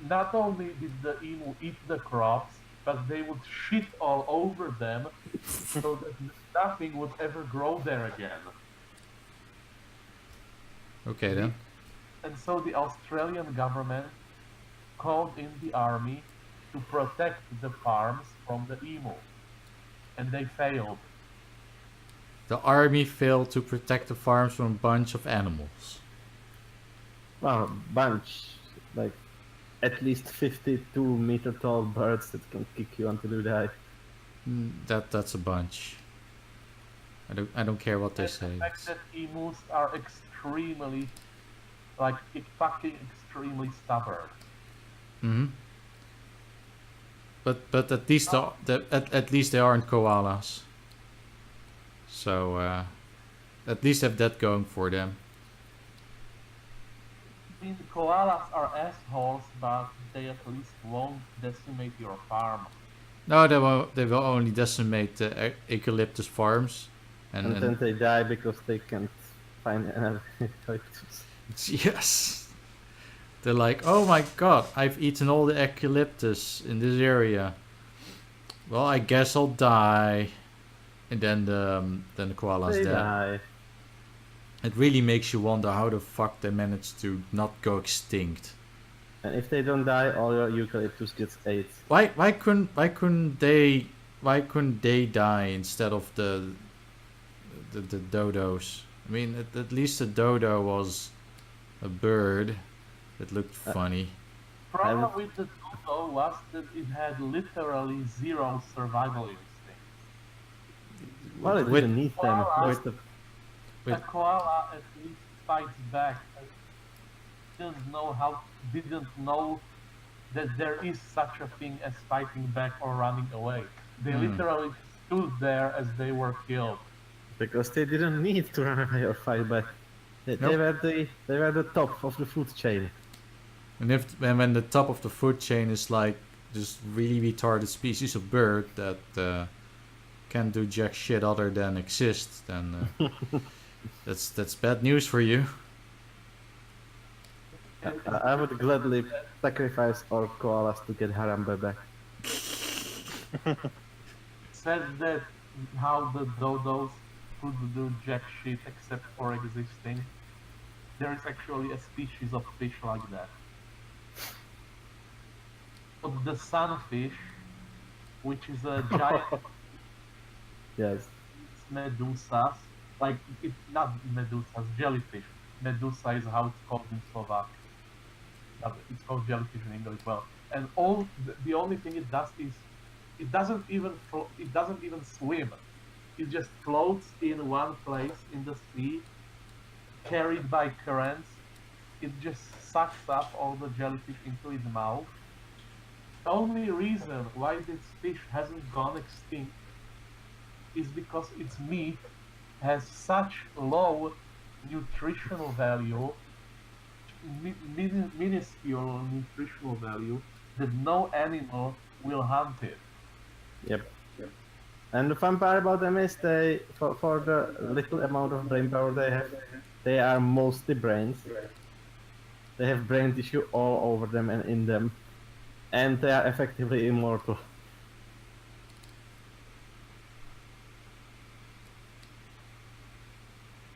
Not only did the emu eat the crops, but they would shit all over them so that nothing would ever grow there again. Okay then. And so the Australian government called in the army to protect the farms from the emu. And they failed. The army failed to protect the farms from a bunch of animals. Well, bunch. Like, at least 52-meter tall birds that can kick you until you die. That's a bunch. I don't care what they say. The fact that emus are extremely, fucking extremely stubborn. Mm-hmm. But at least at least they aren't koalas. So at least have that going for them. I mean, koalas are assholes, but they at least won't decimate your farm. No, they will only decimate eucalyptus farms, And then they die because they can't find another eucalyptus. yes, they're like, oh my god, I've eaten all the eucalyptus in this area. Well, I guess I'll die, and then the koalas They die. die. It really makes you wonder how the fuck they managed to not go extinct. And if they don't die, all your eucalyptus gets ate. Why couldn't they die instead of the dodos? I mean, at least the dodo was a bird that looked funny. Problem with the dodo was that it had literally zero survival instinct. Well, it With- didn't need them. Koalas- With the A koala at least fights back. Didn't know that there is such a thing as fighting back or running away. They literally stood there as they were killed. Because they didn't need to run away or fight back. They were the top of the food chain. And when the top of the food chain is like this really retarded species of bird that can't do jack shit other than exist, then that's bad news for you. I would gladly sacrifice all koalas to get Harambe back. Said that how the dodos could do jack shit except for existing. There is actually a species of fish like that. But the sunfish, which is a giant Yes. medusas, like not medusas, jellyfish. Medusa is how it's called in Slovak. It's called jellyfish in English as well. And the only thing it does is it doesn't even swim. It just floats in one place in the sea, carried by currents. It just sucks up all the jellyfish into its mouth. The only reason why this fish hasn't gone extinct is because its meat has such low nutritional value, minuscule nutritional value, that no animal will hunt it. Yep. And the fun part about them is for the little amount of brain power they are mostly brains. They have brain tissue all over them and in them. And they are effectively immortal.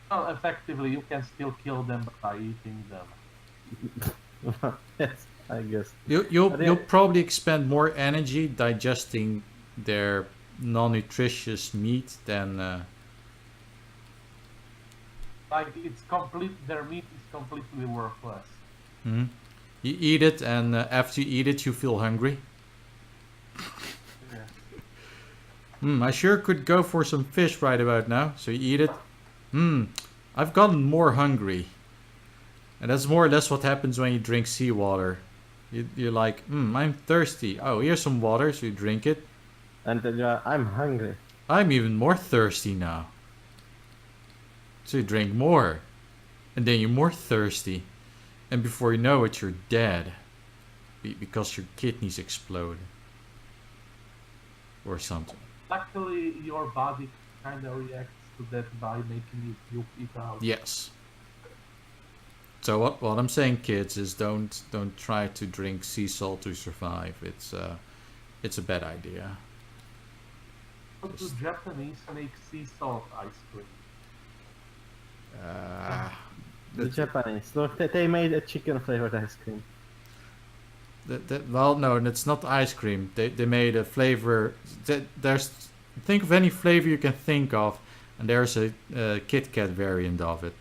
Well, effectively, you can still kill them by eating them. Yes, I guess. You'll probably expend more energy digesting their non-nutritious meat than Like their meat is completely worthless. you eat it, and after you eat it you feel hungry. Yeah. I sure could go for some fish right about now. So you eat it. I've gotten more hungry. And that's more or less what happens when you drink seawater. You're like, I'm thirsty. Oh, here's some water, so you drink it. And then I'm hungry. I'm even more thirsty now. So you drink more. And then you're more thirsty. And before you know it, you're dead. Because your kidneys explode. Or something. Luckily, your body kind of reacts to that by making you puke it out. Yes. So what I'm saying, kids, is don't try to drink sea salt to survive. It's a bad idea. But the Japanese make sea salt ice cream. The Japanese. Look, they made a chicken flavored ice cream. Well, no, it's not ice cream. They made a flavor. Think of any flavor you can think of, and there's a Kit Kat variant of it.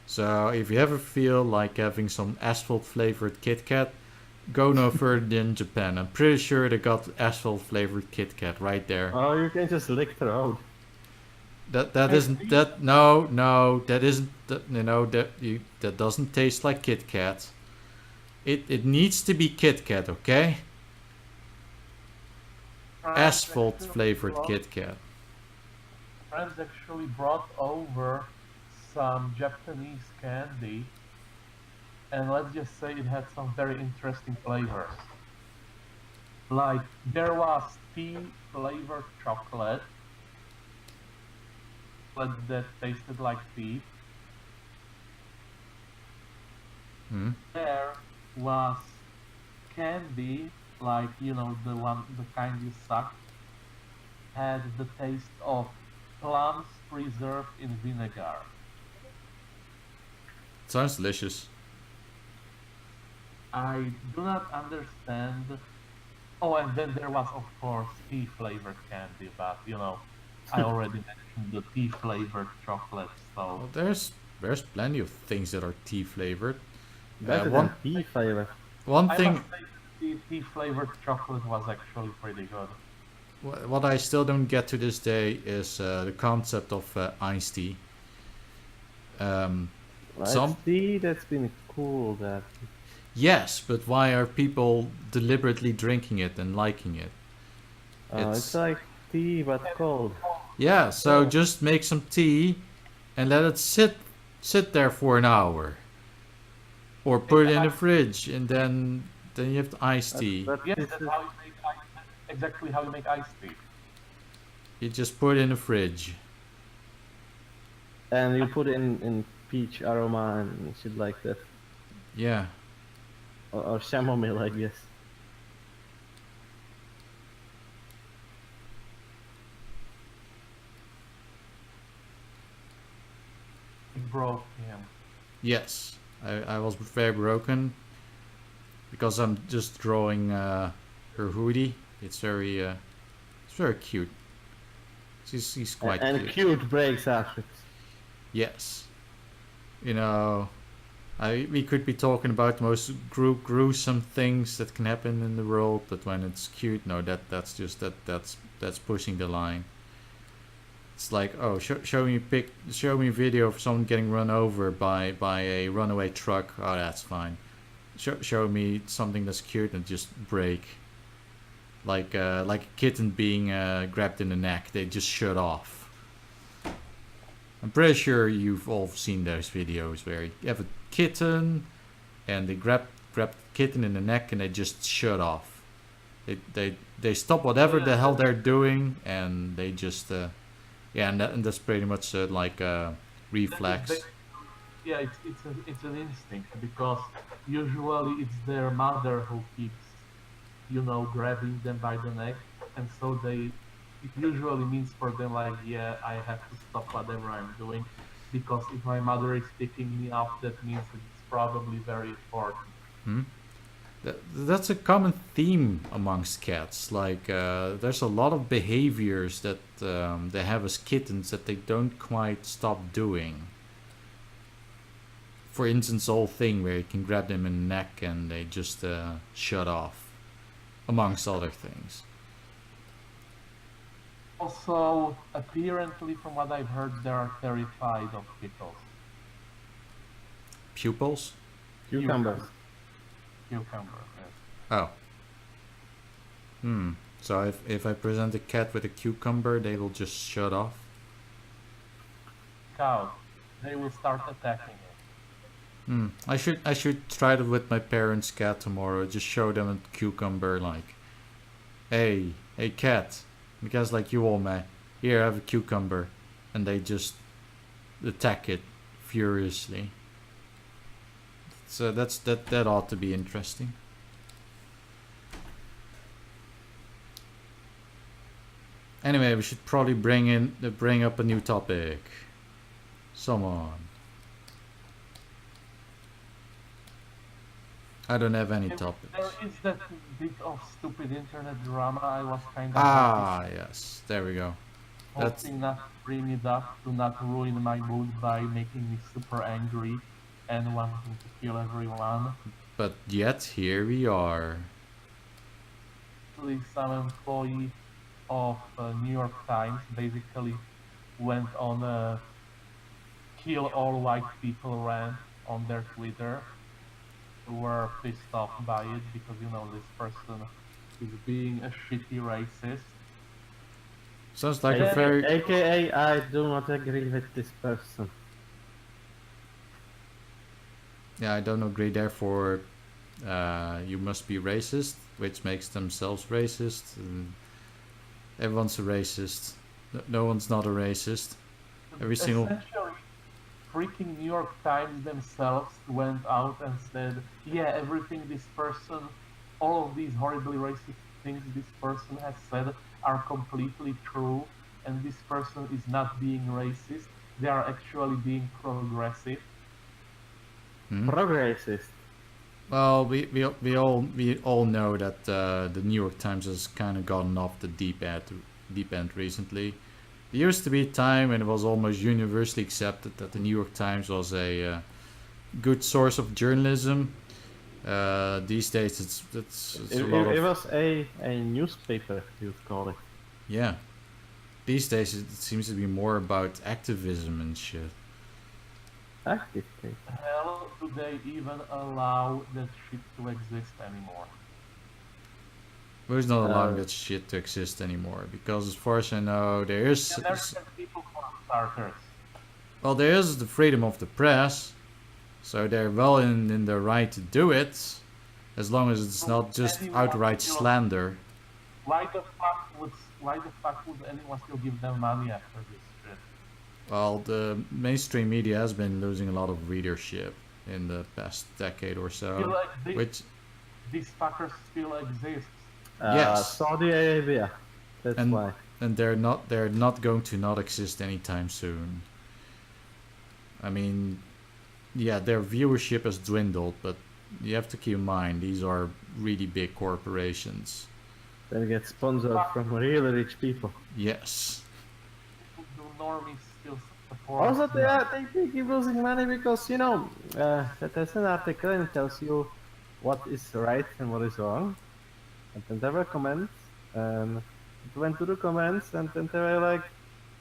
So if you ever feel like having some asphalt flavored Kit Kat, go no further than Japan. I'm pretty sure they got asphalt flavored Kit Kat right there. Oh, you can just lick the road. That doesn't taste like Kit Kat. It needs to be Kit Kat, okay? asphalt flavored Kit Kat. Friends actually brought over some Japanese candy, and let's just say it had some very interesting flavors. Like, there was tea flavored chocolate that tasted like tea. Hmm. There was candy, like, you know, the kind you suck, had the taste of plums preserved in vinegar. Sounds delicious. I do not understand. Oh, and then there was, of course, tea flavored candy, but you know, I already mentioned the tea flavored chocolate, so. Well, there's plenty of things that are tea flavored. Better one than tea flavor. one I thing must say the tea flavored chocolate was actually pretty good. what I still don't get to this day is the concept of iced tea. Some Tea, that's been cool. That yes, but why are people deliberately drinking it and liking it? it's like tea but cold. Yeah, so just make some tea and let it sit there for an hour. Or put it in the fridge and then you have the iced tea. But Yes, this that's is- how you make exactly how you make iced tea. You just put it in the fridge. and you put in peach aroma and shit like that, Yeah. or chamomile, I guess. It broke him. Yes. I was very broken because I'm just drawing her hoodie. It's very cute. He's quite and cute. cute breaks Artrix. Yes. You know, we could be talking about the most gruesome things that can happen in the world, but when it's cute, no, that's pushing the line. It's like, oh, show me a video of someone getting run over by a runaway truck. Oh, that's fine. Show me something that's cute and just break. Like a kitten being grabbed in the neck. They just shut off. I'm pretty sure you've all seen those videos where you have a kitten and they grab the kitten in the neck and they just shut off. They stop whatever the hell they're doing and they just and that's pretty much like a reflex. Yeah, it's an instinct because usually it's their mother who keeps, you know, grabbing them by the neck, and so it usually means for them like, yeah, I have to stop whatever I'm doing, because if my mother is picking me up, that means it's probably very important. Hmm? That's a common theme amongst cats. Like, there's a lot of behaviors that they have as kittens that they don't quite stop doing. For instance, the whole thing where you can grab them in the neck and they just shut off, amongst other things. Also, apparently, from what I've heard, they are terrified of pickles. Pupils? Cucumbers. Cucumber, yes. Oh. So if I present a cat with a cucumber, they will just shut off? Cow, they will start attacking it. I should try it with my parents' cat tomorrow. Just show them a cucumber, like, hey cat, because like you all may, here, have a cucumber, and they just attack it furiously. So that ought to be interesting. Anyway, we should probably bring up a new topic. Someone. I don't have any topics. There is that bit of stupid internet drama. I was kind of Ah, yes. There we go. That's hoping not to bring it up, to not ruin my mood by making me super angry and wanting to kill everyone. but yet here we are. Actually, some employee of New York Times basically went on a kill all white people rant on their Twitter, who were pissed off by it because, you know, this person is being a shitty racist. Sounds like a very... AKA, I do not agree with this person. Yeah, I don't agree, therefore you must be racist, which makes themselves racist. And everyone's a racist. No one's not a racist. Every single... Essentially, freaking New York Times themselves went out and said, yeah, everything this person, all of these horribly racist things this person has said are completely true, and this person is not being racist, they are actually being progressive. Progressist. Well, we all know that the New York Times has kind of gotten off the deep end recently. There used to be a time when it was almost universally accepted that the New York Times was a good source of journalism. These days it's a lot of... It was a newspaper, you'd call it. Yeah. These days it seems to be more about activism and shit. Active paper. Hell, do they even allow that shit to exist anymore? Who's not allowing that shit to exist anymore? Because as far as I know, there is... American people for starters. Well, there is the freedom of the press, so they're well in their right to do it, as long as it's not just outright slander. Why the fuck would anyone still give them money after this shit? Well, the mainstream media has been losing a lot of readership in the past decade or so, which... These fuckers still exist. Yes. Saudi Arabia. That's why. And they're not going to not exist anytime soon. I mean, yeah, their viewership has dwindled, but you have to keep in mind these are really big corporations. They get sponsored from really rich people. Yes. Do normies still support? Also, they keep losing money because, you know, there's an article and it tells you what is right and what is wrong. And then there were comments, and it went to the comments, and then they were like,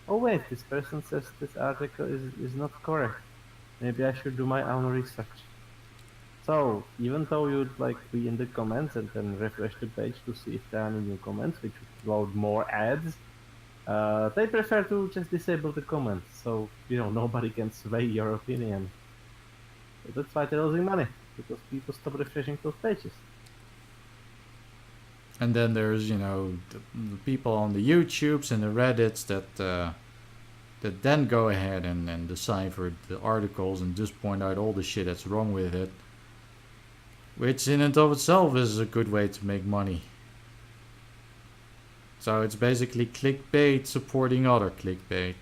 oh wait, this person says this article is not correct. Maybe I should do my own research. So, even though you'd like be in the comments and then refresh the page to see if there are any new comments, which would load more ads, they prefer to just disable the comments, so, you know, nobody can sway your opinion. So that's why they're losing money, because people stop refreshing those pages. And then there's, you know, the people on the YouTubes and the Reddits that then go ahead and decipher the articles and just point out all the shit that's wrong with it. Which in and of itself is a good way to make money. So it's basically clickbait supporting other clickbait.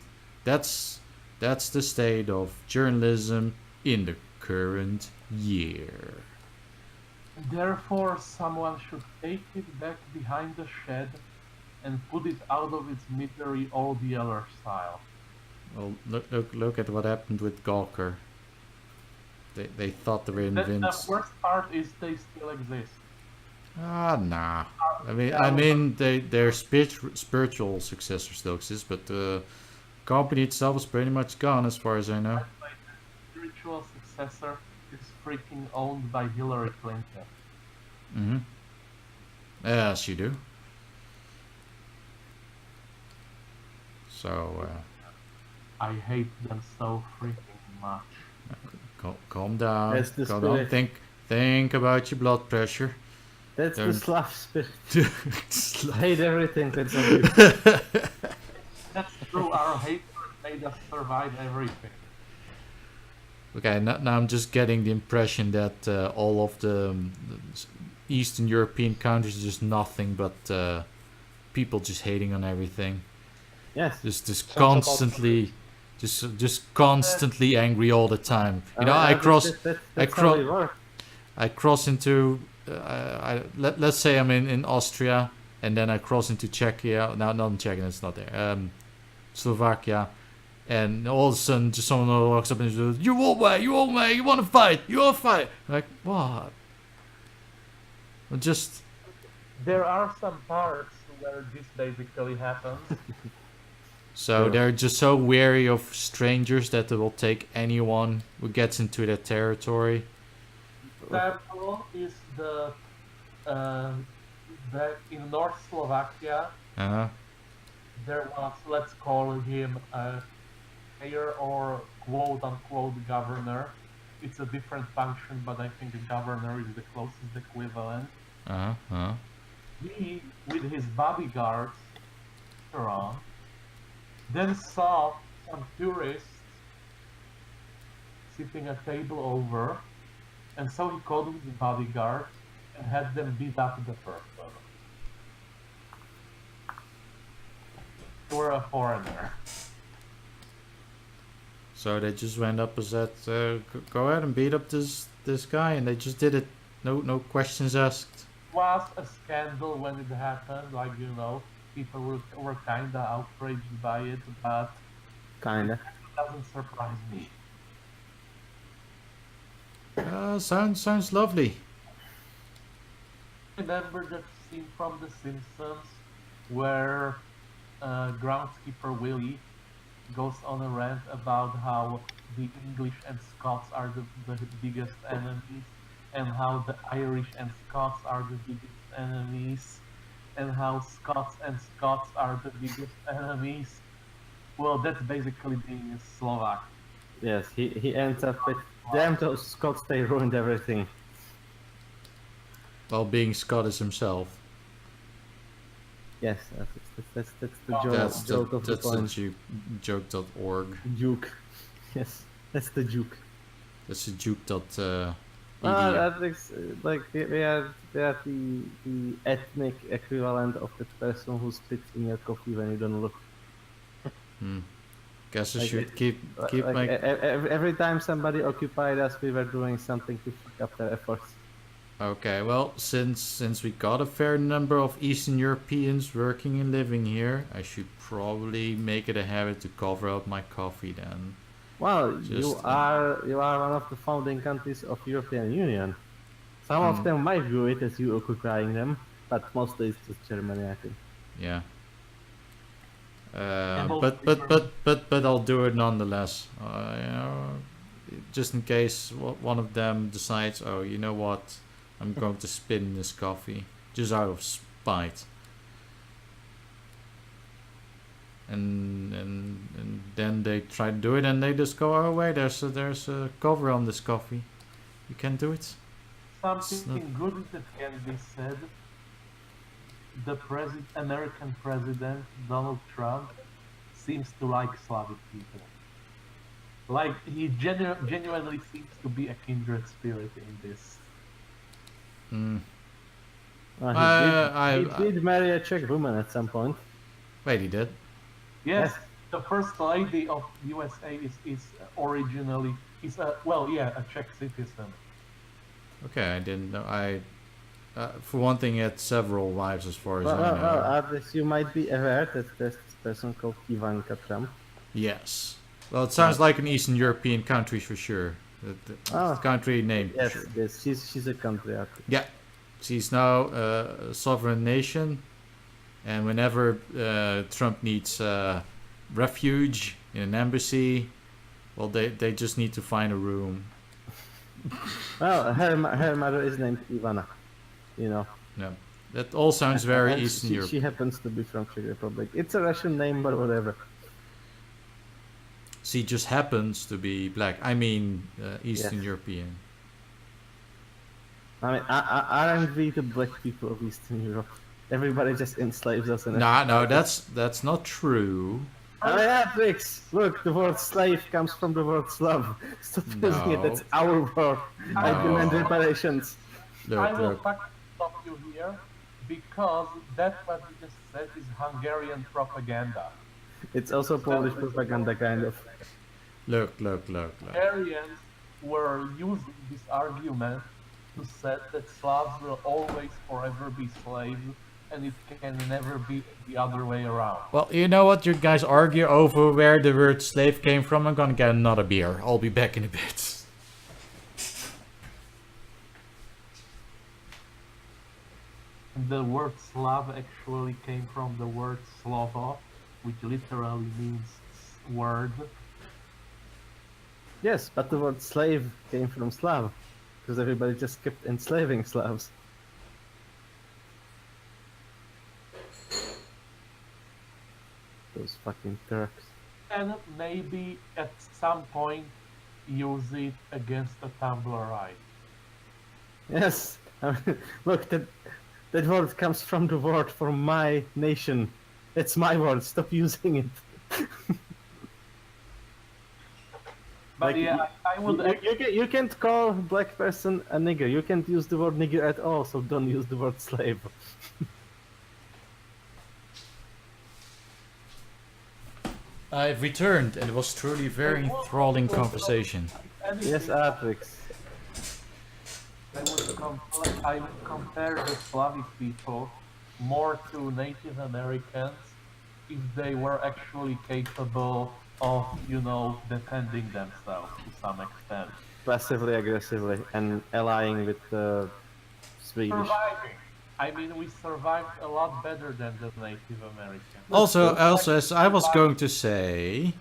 That's the state of journalism in the current year. Therefore, someone should take it back behind the shed and put it out of its misery all the other style. Well, look at what happened with Gawker. They thought they were invincible. The worst part is they still exist. Ah, nah. I mean, their spiritual successor still exists, but the company itself is pretty much gone, as far as I know. The spiritual successor is freaking owned by Hillary Clinton. Mm-hmm. Yes, you do. So, I hate them so freaking much. Calm down. That's the Calm down. spirit. Think about your blood pressure. That's Don't- the Slav spirit. Hate everything that's on you. That's true, our hatred made us survive everything. Okay, now I'm just getting the impression that all of the Eastern European countries are just nothing but people just hating on everything. Yes. Just constantly, just constantly angry all the time. You know, That's how they work. I cross into, let's say I'm in Austria, and then I cross into Czechia. No, not in Czechia, it's not there. Slovakia. And all of a sudden, just someone walks up and says, you want to fight, Like, what? Well, just... There are some parts where this basically happens. So Sure. they're just so wary of strangers that they will take anyone who gets into their territory. Example is the that in North Slovakia, Uh-huh. there was, let's call him a mayor or quote-unquote governor. It's a different function, but I think a governor is the closest equivalent. Uh-huh. Uh-huh. He, with his bodyguards, around, then saw some tourists sitting a table over, and so he called his bodyguard and had them beat up the person. They were a foreigner. So they just went up and said, "Go ahead and beat up this guy," and they just did it. No questions asked. It was a scandal when it happened, like, you know, people were kinda outraged by it, but Kinda. it doesn't surprise me. Sounds lovely. Remember that scene from The Simpsons where groundskeeper Willie goes on a rant about how the English and Scots are the biggest enemies, and how the Irish and Scots are the biggest enemies, and how Scots and Scots are the biggest enemies. Well, that's basically being a Slovak. Yes, he ends up with, damn those Scots, they ruined everything. While being Scottish himself. Yes, that's the joke of the That's point. the joke.org. Juke. Yes, that's the juke. That's the juke.edu. Artrix, like they are the ethnic equivalent of the person who spits in your coffee when you don't look. Guess I Like should keep Like my... every time somebody occupied us, we were doing something to fuck up their efforts. Okay, well, since we got a fair number of Eastern Europeans working and living here, I should probably make it a habit to cover up my coffee then. Well, Just, you are one of the founding countries of European Union. Some of them might view it as you occupying them, but mostly it's just Germany, I think. Yeah. most But I'll do it nonetheless. You know, just in case one of them decides, oh, you know what, I'm going to spin this coffee just out of spite. And then they try to do it, and they just go, oh wait, there's a cover on this coffee. You can do it. Something good that can be said. The American president, Donald Trump, seems to like Slavic people. Like, he genuinely seems to be a kindred spirit in this. He did marry a Czech woman at some point. Wait, he did? Yes, Yes. the first lady of USA is originally, a Czech citizen. Okay, I didn't know. For one thing, he had several wives, as far as I know. Well, Artrix, you might be aware that there's this person called Ivanka Trump. Yes. Well, it sounds like an Eastern European country for sure. The country name. Yes, Sure. yes, she's a country artist. Yeah. She's now a sovereign nation, and whenever Trump needs refuge in an embassy, well, they just need to find a room. Well, her mother is named Ivana, you know. No, that all sounds very And Eastern she European. happens to be from Czech Republic. It's a Russian name, but whatever. She just happens to be black. I mean, Eastern Yes. European. I mean, aren't we the black people of Eastern Europe? Everybody just enslaves us. And No, that's not true. I mean, Artrix, look, the word slave comes from the word Slav. Stop using it, No. that's our word. I No. demand reparations. I will Look. stop you here, because that what you just said is Hungarian propaganda. It's also Polish propaganda, kind of. Look. Hungarians were using this argument to say that Slavs will always forever be slaves, and it can never be the other way around. Well, you know what? You guys argue over where the word slave came from. I'm gonna get another beer. I'll be back in a bit. The word Slav actually came from the word Slovo, which literally means word. Yes, but the word slave came from Slav, because everybody just kept enslaving Slavs. fucking Turks. And maybe at some point use it against the Tumblrite. Yes, I mean, look, that word comes from the word for my nation. It's my word. Stop using it. But Like, yeah, I would. you can't call black person a nigger. You can't use the word nigger at all. So don't use the word slave. I've returned, and it was truly a very enthralling conversation. Yes, Artrix. I would compare the Slavic people more to Native Americans if they were actually capable of, defending themselves to some extent. Passively, aggressively, and allying with the Swedish. Surviving. I mean, we survived a lot better than the Native Americans. Also, as I was going to say,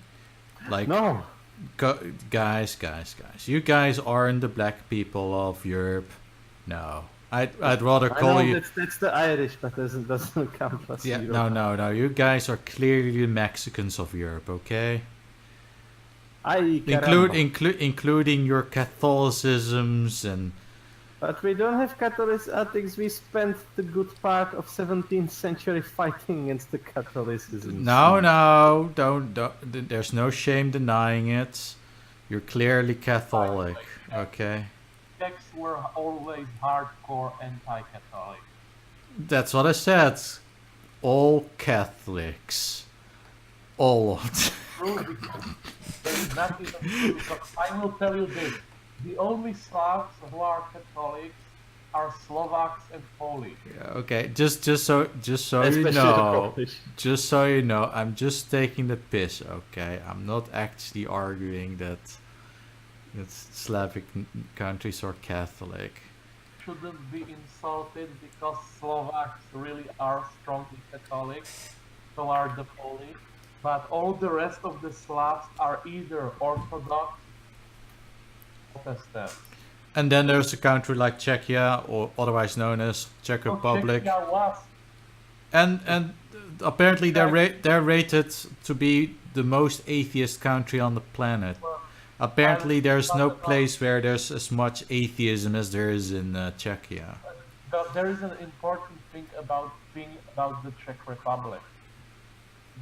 like, No, guys, you guys aren't the black people of Europe. No, I'd rather I call know you. that's the Irish, but doesn't count as Yeah, Europe. no. You guys are clearly the Mexicans of Europe, okay? Including your Catholicisms and. But we don't have Catholics. We spent the good part of 17th century fighting against the Catholicism. No, don't. There's no shame denying it. You're clearly Catholic, okay? Czechs were always hardcore anti-Catholic. That's what I said. All Catholics. All of them. True, because there is not even true. Because I will tell you this. The only Slavs who are Catholics are Slovaks and Polish. Yeah, okay, just so you Especially the know, Polish. just so you know, I'm just taking the piss, okay? I'm not actually arguing that Slavic countries are Catholic. Shouldn't be insulted because Slovaks really are strongly Catholic, so are the Polish. But all the rest of the Slavs are either Orthodox or Protestant. And then there's a country like Czechia, or otherwise known as Czech Republic, Czechia was and apparently they're rated to be the most atheist country on the planet. Apparently, there's no place where there's as much atheism as there is in Czechia. But there is an important thing about the Czech Republic.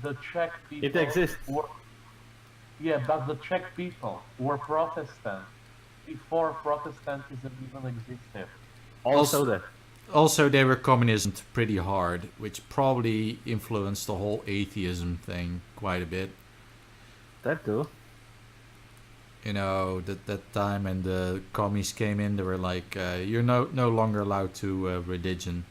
The Czech people. It exists. But the Czech people were Protestant before Protestantism even existed. Also, they were communism pretty hard, which probably influenced the whole atheism thing quite a bit. That too. That time when the commies came in, they were like, you're no longer allowed to religion.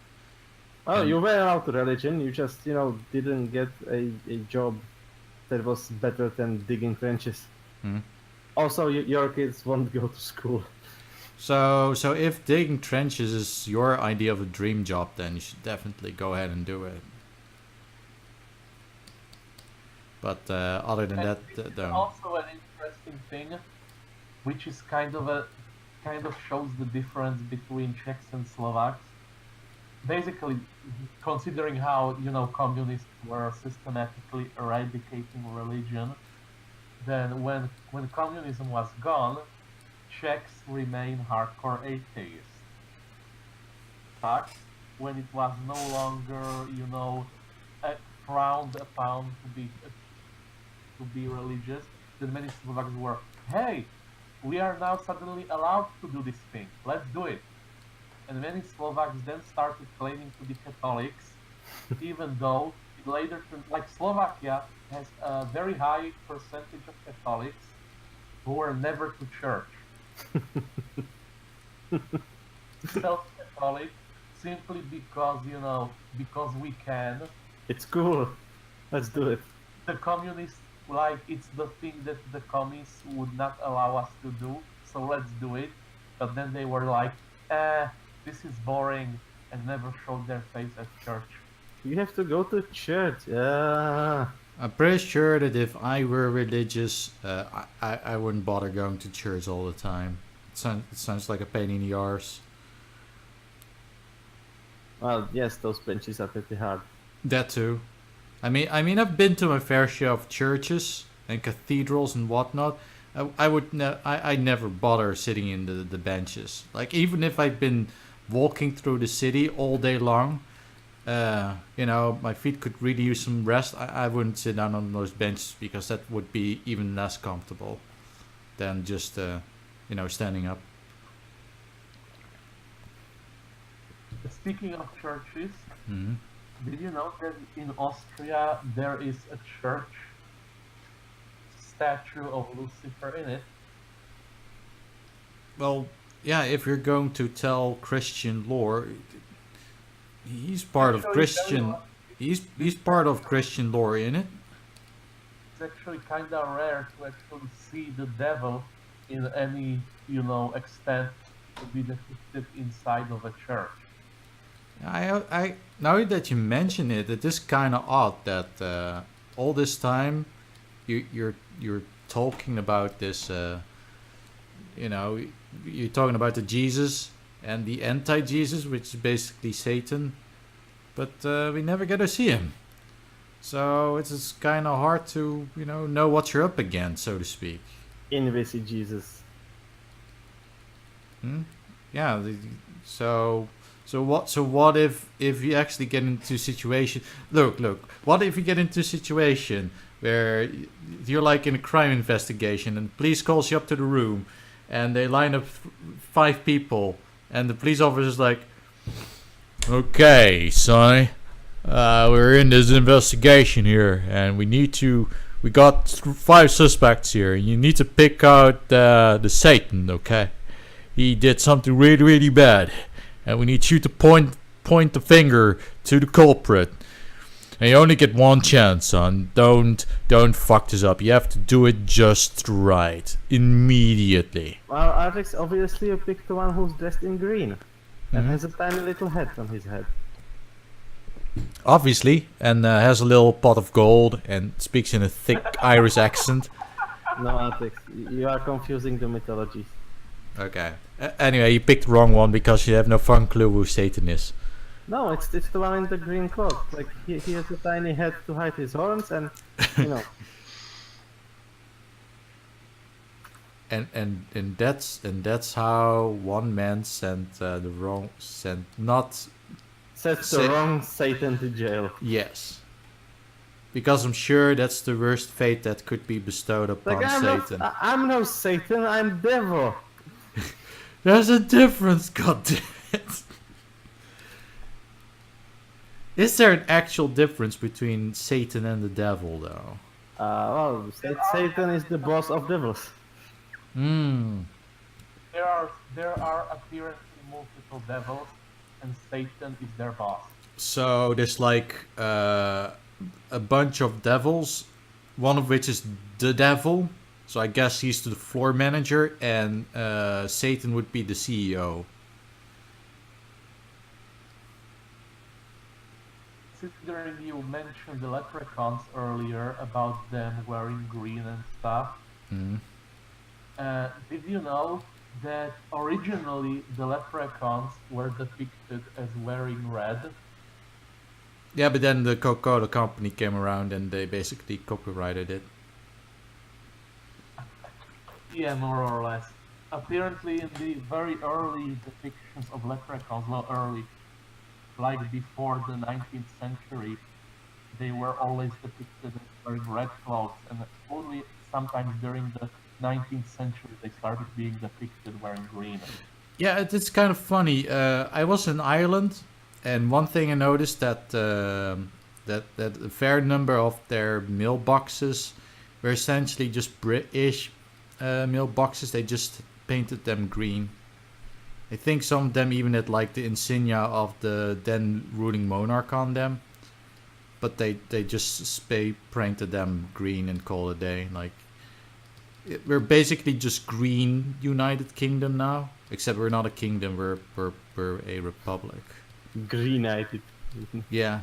Oh, you were allowed to religion. You just, didn't get a job that was better than digging trenches. Hmm. Also, your kids won't go to school. So if digging trenches is your idea of a dream job, then you should definitely go ahead and do it. But other than that, don't. Also an interesting thing, which is kind of shows the difference between Czechs and Slovaks. Basically, considering how communists were systematically eradicating religion, then when communism was gone, Czechs remain hardcore atheists. But when it was no longer frowned upon to be religious, then many Slovaks were, hey, we are now suddenly allowed to do this thing, let's do it. And many Slovaks then started claiming to be Catholics, even though later, like Slovakia has a very high percentage of Catholics who were never to church. Self-Catholic simply because we can. It's cool. Let's do it. The communists, it's the thing that the communists would not allow us to do, so let's do it. But then they were like, this is boring, and never showed their face at church. You have to go to church. I'm pretty sure that if I were religious, I wouldn't bother going to church all the time. It sounds like a pain in the arse. Well, yes, those benches are pretty hard. That too. I mean, I've been to my fair share of churches and cathedrals and whatnot. I never bother sitting in the benches. Like, even if I've been walking through the city all day long, my feet could really use some rest. I wouldn't sit down on those benches because that would be even less comfortable than just, standing up. Speaking of churches, Mm-hmm. did you know that in Austria there is a church statue of Lucifer in it? Well, yeah, if you're going to tell Christian lore, he's part of Actually, Christian. He's part of Christian lore, in it. It's actually kind of rare to actually see the devil in any, extent to be depicted inside of a church. I now that you mention it, it is kind of odd that all this time you're talking about this. You're talking about the Jesus and the anti-Jesus, which is basically Satan, but we never get to see him. So it's kind of hard to know what you're up against, so to speak. Invisible Jesus. Yeah. So what if you actually get into a situation? Look. What if you get into a situation where you're like in a crime investigation and police calls you up to the room, and they line up 5 people, and the police officer's like, "Okay, Sonny, we're in this investigation here, and we got 5 suspects here. You need to pick out the Satan, okay? He did something really, really bad, and we need you to point the finger to the culprit. And you only get one chance, son. Don't fuck this up. You have to do it just right, immediately." Well, Artrix, obviously you picked the one who's dressed in green and has a tiny little head on his head. Obviously, and has a little pot of gold and speaks in a thick Irish accent. No, Artrix, you are confusing the mythologies. Okay. Anyway, you picked the wrong one because you have no fucking clue who Satan is. No, it's the one in the green cloak. Like he has a tiny head to hide his horns, and And that's how one man sent sets the wrong Satan to jail. Yes. Because I'm sure that's the worst fate that could be bestowed upon Like Satan. I'm no Satan, I'm devil. There's a difference, goddammit. Is there an actual difference between Satan and the devil, though? Satan is the boss of devils. There are apparently multiple devils, and Satan is their boss. So there's like a bunch of devils, one of which is the devil. So I guess he's the floor manager, and Satan would be the CEO. Considering you mentioned the leprechauns earlier about them wearing green and stuff, did you know that originally the leprechauns were depicted as wearing red? Yeah, but then the Coca-Cola company came around and they basically copyrighted it. Yeah, more or less. Apparently in the very early depictions of leprechauns, well, early, like before the 19th century, they were always depicted as wearing red clothes, and only sometimes during the 19th century they started being depicted wearing green. Yeah, it's kind of funny. I was in Ireland, and one thing I noticed that a fair number of their mailboxes were essentially just British mailboxes. They just painted them green. I think some of them even had like the insignia of the then ruling monarch on them, but they just spray painted them green and call it a day. Like we're basically just green United Kingdom now, except we're not a kingdom. We're a republic. Green United. Yeah,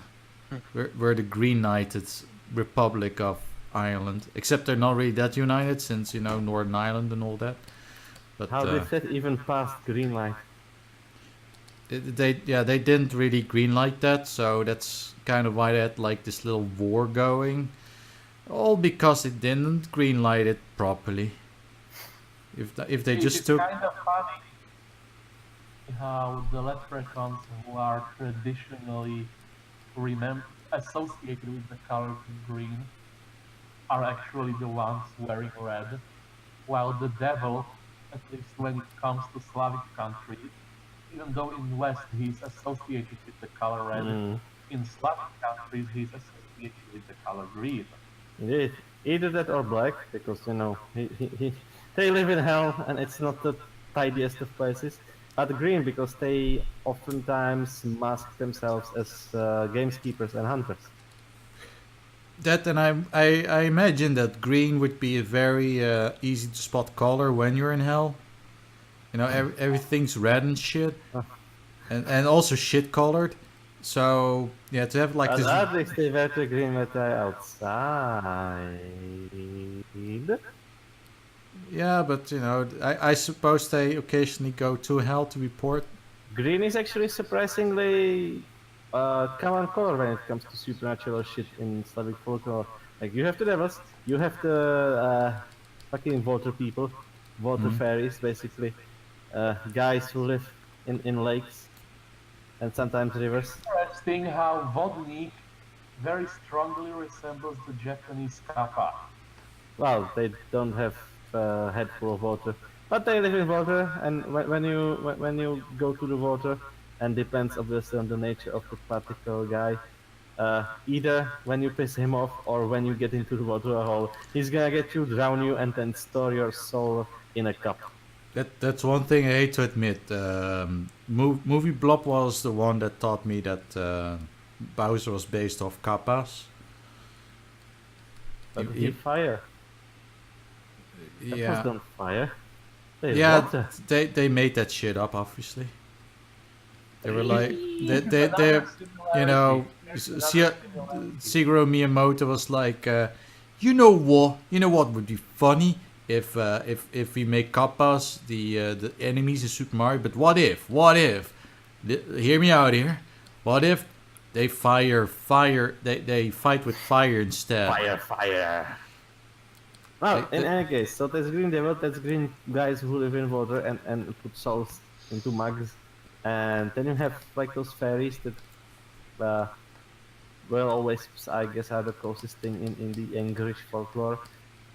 we're the Green United Republic of Ireland, except they're not really that united since Northern Ireland and all that. But how did that even pass green light? they didn't really greenlight that, so that's kind of why they had like this little war going. All because they didn't greenlight it properly. If they just took. It's kind of funny how the leprechauns who are traditionally associated with the color green are actually the ones wearing red, while the devil, at least when it comes to Slavic countries, even though in West he's associated with the color red, in Slavic countries he's associated with the color green. Indeed. Either that or black, because they live in hell and it's not the tidiest of places. But green, because they oftentimes mask themselves as gameskeepers and hunters. That, and I imagine that green would be a very easy to spot color when you're in hell. You know, everything's red and shit, and also shit colored. So yeah, to have like this. At least they wear the green matter outside. Yeah, but you know, I suppose they occasionally go to hell to report. Green is actually surprisingly common color when it comes to supernatural shit in Slavic folklore. Like, you have the devils, you have the fucking water people, water fairies, basically, guys who live in lakes and sometimes rivers. Interesting how vodnik very strongly resembles the Japanese kappa. Well, they don't have a head full of water, but they live in water, and when you go to the water, and depends obviously on the nature of the particular guy, either when you piss him off or when you get into the water hole, he's gonna get you, drown you, and then store your soul in a cup. That's one thing I hate to admit. Movie Blob was the one that taught me that Bowser was based off kappas. But he fire. That was on fire. Yeah, they made that shit up, obviously. They were like, they you know, Shigeru Miyamoto was like, you know what would be funny if we make kappas the enemies in Super Mario, but what if, hear me out here, what if they they fight with fire instead? Fire. Well, in any case, so there's green devil, there's green guys who live in water and put souls into mugs. And then you have like those fairies that will always, I guess, are the closest thing in the English folklore.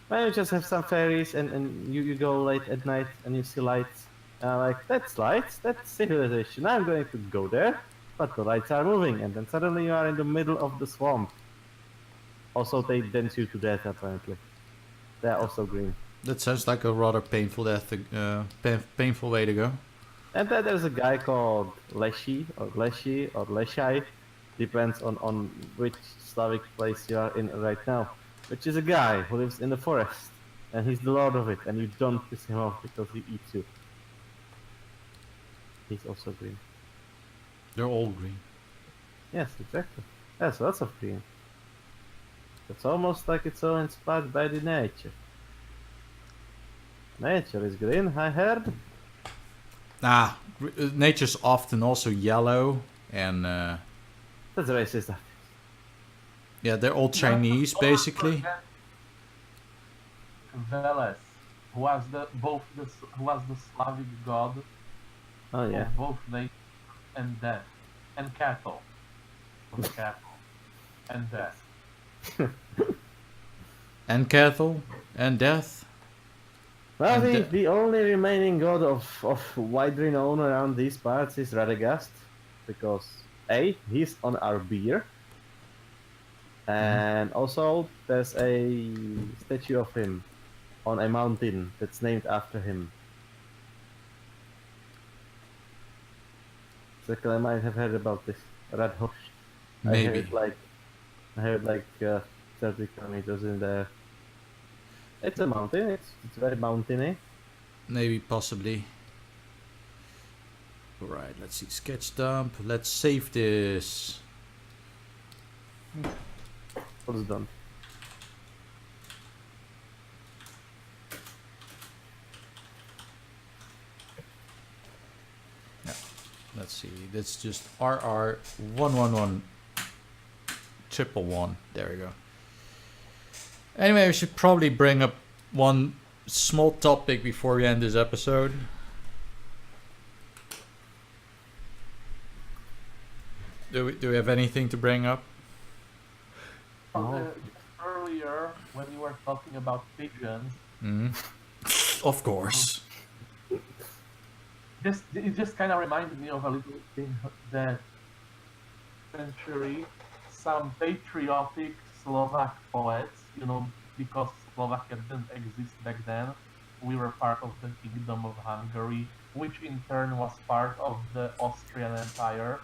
Well, you just have some fairies and you go late at night and you see lights. Like, that's lights, that's civilization, I'm going to go there. But the lights are moving, and then suddenly you are in the middle of the swamp. Also, they dance you to death, apparently. They're also green. That sounds like a rather painful death, painful way to go. And then there's a guy called Leshi or Leshai, depends on which Slavic place you are in right now, which is a guy who lives in the forest, and he's the lord of it, and you don't piss him off because he eats you. He's also green. They're all green. Yes, exactly. There's lots of green. It's almost like it's all inspired by the nature. Nature is green, I heard. Nature's often also yellow, and That's racist. yeah, they're all Chinese basically. Veles, who was the Slavic god Oh yeah. of both nature and death, and cattle, and death. And cattle and death. Well, And the only remaining god of wide renown around these parts is Radagast, because A, he's on our beer, and also there's a statue of him on a mountain that's named after him. Sekele might have heard about this. Radhosh. Maybe. I heard like 30 kilometers in there. It's a mountain, it's very mountainy. Maybe, possibly. Alright, let's see. Sketch dump. Let's save this. What's done? let's see. That's just RR111 111. There we go. Anyway, we should probably bring up one small topic before we end this episode. Do we have anything to bring up? Earlier, when you were talking about pigeons, Of course. it just kind of reminded me of a little thing that century, some patriotic Slovak poets, because Slovakia didn't exist back then, we were part of the Kingdom of Hungary, which in turn was part of the Austrian Empire.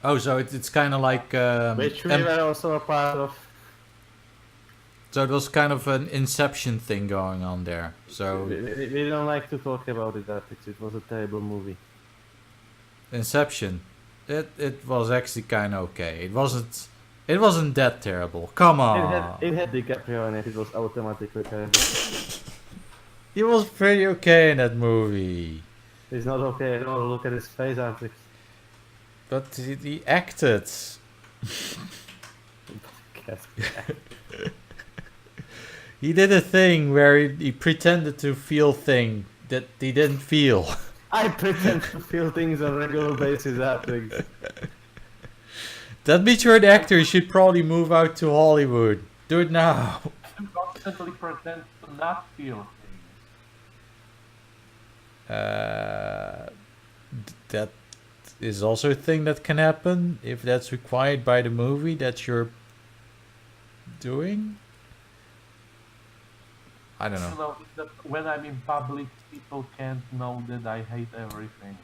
Oh, so it's kind of like... which we were also a part of. So it was kind of an Inception thing going on there. So We don't like to talk about it, Artrix. It was a terrible movie. Inception, it was actually kind of okay. It wasn't that terrible. Come on. It had DiCaprio in it. It was automatically terrible. He was pretty okay in that movie. It's not okay at all. Look at his face, Artrix. But he acted. He did a thing where he pretended to feel thing that he didn't feel. I pretend to feel things on a regular basis, Artrix. That means you're an actor. You should probably move out to Hollywood. Do it now. You constantly pretend to not feel That is also a thing that can happen if that's required by the movie that you're doing. I don't know. That when I'm in public, people can't know that I hate everything.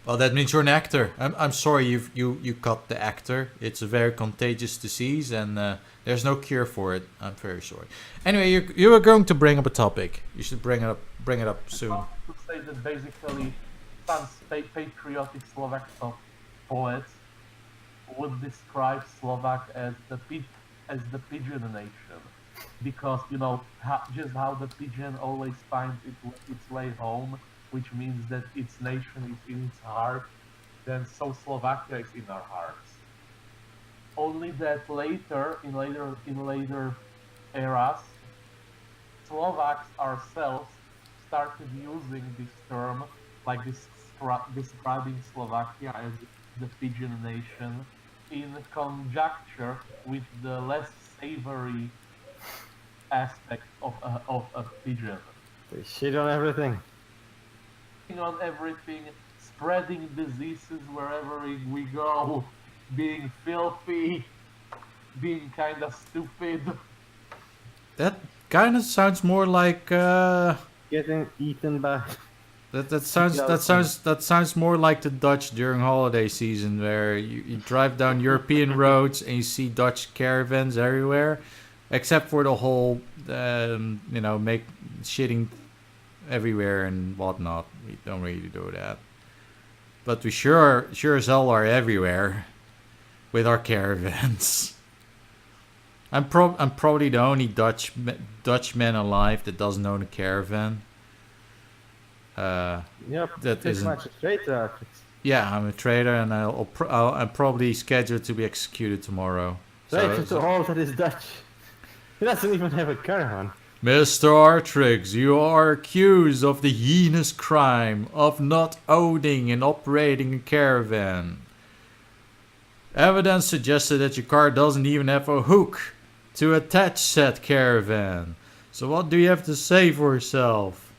Well, that means you're an actor. I'm sorry you caught the actor. It's a very contagious disease, and there's no cure for it. I'm very sorry. Anyway, you were going to bring up a topic. You should bring it up soon. I want to say that basically, some patriotic Slovak poets would describe Slovak as the pigeon nation, because just how the pigeon always finds its way home, which means that its nation is in its heart, then so Slovakia is in our hearts. Only that in later eras, Slovaks ourselves started using this term, like describing Slovakia as the pigeon nation, in conjecture with the less savory aspect of a pigeon. They shit on everything. On everything, spreading diseases wherever we go, being filthy, being kind of stupid. That kind of sounds more like Getting eaten by. that sounds more like the Dutch during holiday season, where you drive down European roads and you see Dutch caravans everywhere, except for the whole make shitting everywhere and whatnot. We don't really do that, but we sure as hell are everywhere with our caravans. I'm probably the only Dutchman alive that doesn't own a caravan. Yep, That pretty isn't- much a traitor, Artrix. Yeah, I'm a traitor, and I'm probably scheduled to be executed tomorrow. Traitor to all that is Dutch. He doesn't even have a caravan. Mr. Artrix, you are accused of the heinous crime of not owning and operating a caravan. Evidence suggested that your car doesn't even have a hook to attach said caravan. So what do you have to say for yourself?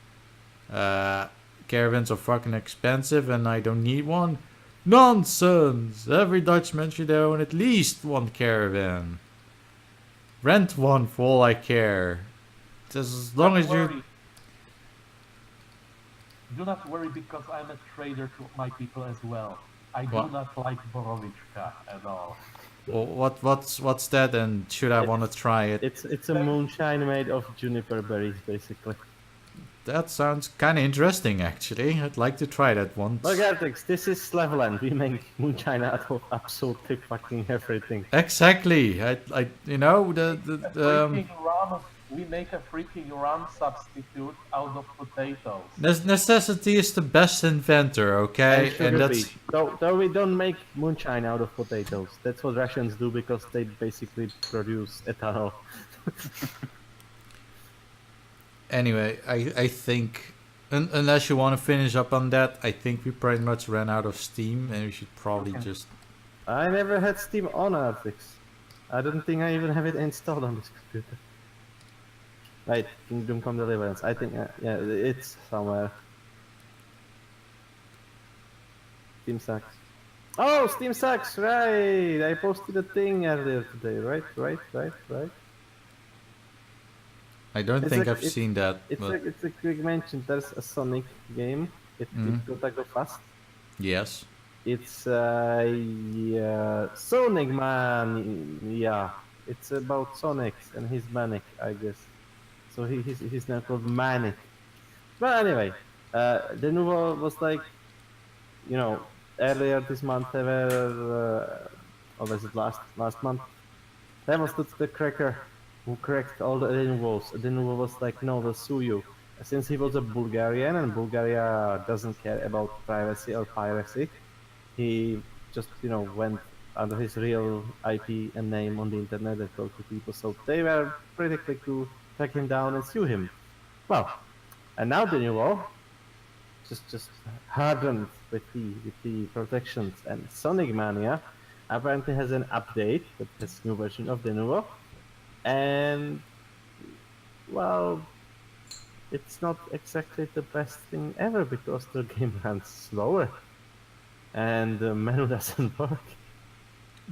Caravans are fucking expensive and I don't need one? Nonsense! Every Dutchman should own at least one caravan. Rent one for all I care. Just as long as you... Do not worry, because I'm a traitor to my people as well. I What? do not like Borovichka at all. Well, what's that, and should I want to try it? It's a moonshine made of juniper berries, basically. That sounds kind of interesting, actually. I'd like to try that once. Look, Artrix, this is Slavland. We make moonshine out of absolutely fucking everything. Exactly. I the Drinking rum we make a freaking rum substitute out of potatoes. Necessity is the best inventor, okay? And that's... Though we don't make moonshine out of potatoes. That's what Russians do because they basically produce ethanol. Anyway, I think, unless you want to finish up on that, I think we pretty much ran out of steam, and we should probably just... I never had Steam on Artrix. I don't think I even have it installed on this computer. Right, Kingdom Come Deliverance. I think, yeah, it's somewhere. Steam sucks. Oh, Steam sucks, right! I posted a thing earlier today, right? I don't think I've seen that. It's a quick mention. There's a Sonic game. It's gotta go fast. Yes. It's Sonic Man. Yeah, it's about Sonic and he's manic, I guess. So he's now called Manic. But anyway, the Nouveau was like, you know, earlier this month, or was it last month? There was the cracker who cracked all the Nouveaus. The Nouveau was like, no, we'll sue you. Since he was a Bulgarian and Bulgaria doesn't care about privacy or piracy, he just, you know, went under his real IP and name on the internet and talked to people. So they were pretty quick to track him down and sue him. Well, and now the Nouveau just hardened with the protections, and Sonic Mania apparently has an update that has new version of the Nouveau, and well, it's not exactly the best thing ever because the game runs slower and the menu doesn't work.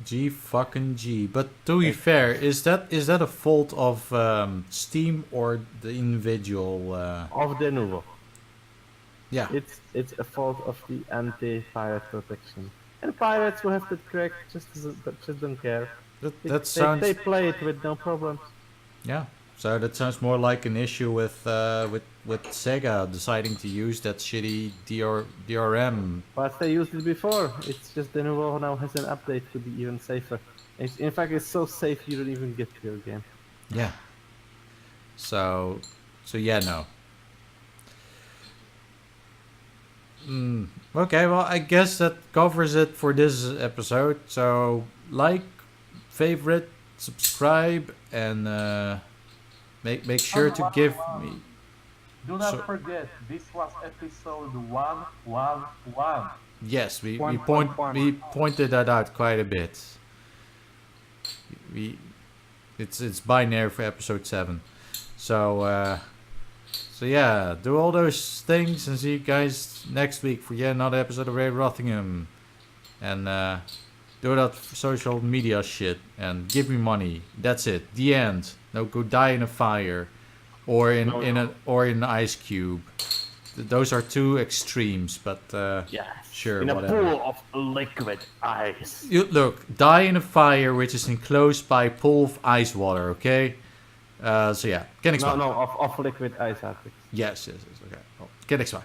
G fucking G. But to be fair, is that a fault of Steam or the individual? Of the Nouveau. Yeah. It's a fault of the anti-pirate protection. And pirates who have that crack just don't care. They play it with no problems. Yeah. So that sounds more like an issue with Sega deciding to use that shitty DRM. But they used it before. It's just the Nouveau now has an update to be even safer. In fact, it's so safe you don't even get to your game. Yeah. So yeah, no. Okay, well, I guess that covers it for this episode. So like, favorite, subscribe, and make sure to give me. Do not forget, this was episode 111. Yes, we pointed that out quite a bit. It's binary for episode 7. So yeah, do all those things and see you guys next week for yet another episode of Radio Rothingham. And do that social media shit and give me money. That's it. The end. No, go die in a fire, or in an ice cube. Those are two extremes, but sure, in a whatever. pool of liquid ice. Look, die in a fire which is enclosed by a pool of ice water. Okay. So yeah, get next one. No, of liquid ice, Artrix. Yes. Okay. Well, get next one.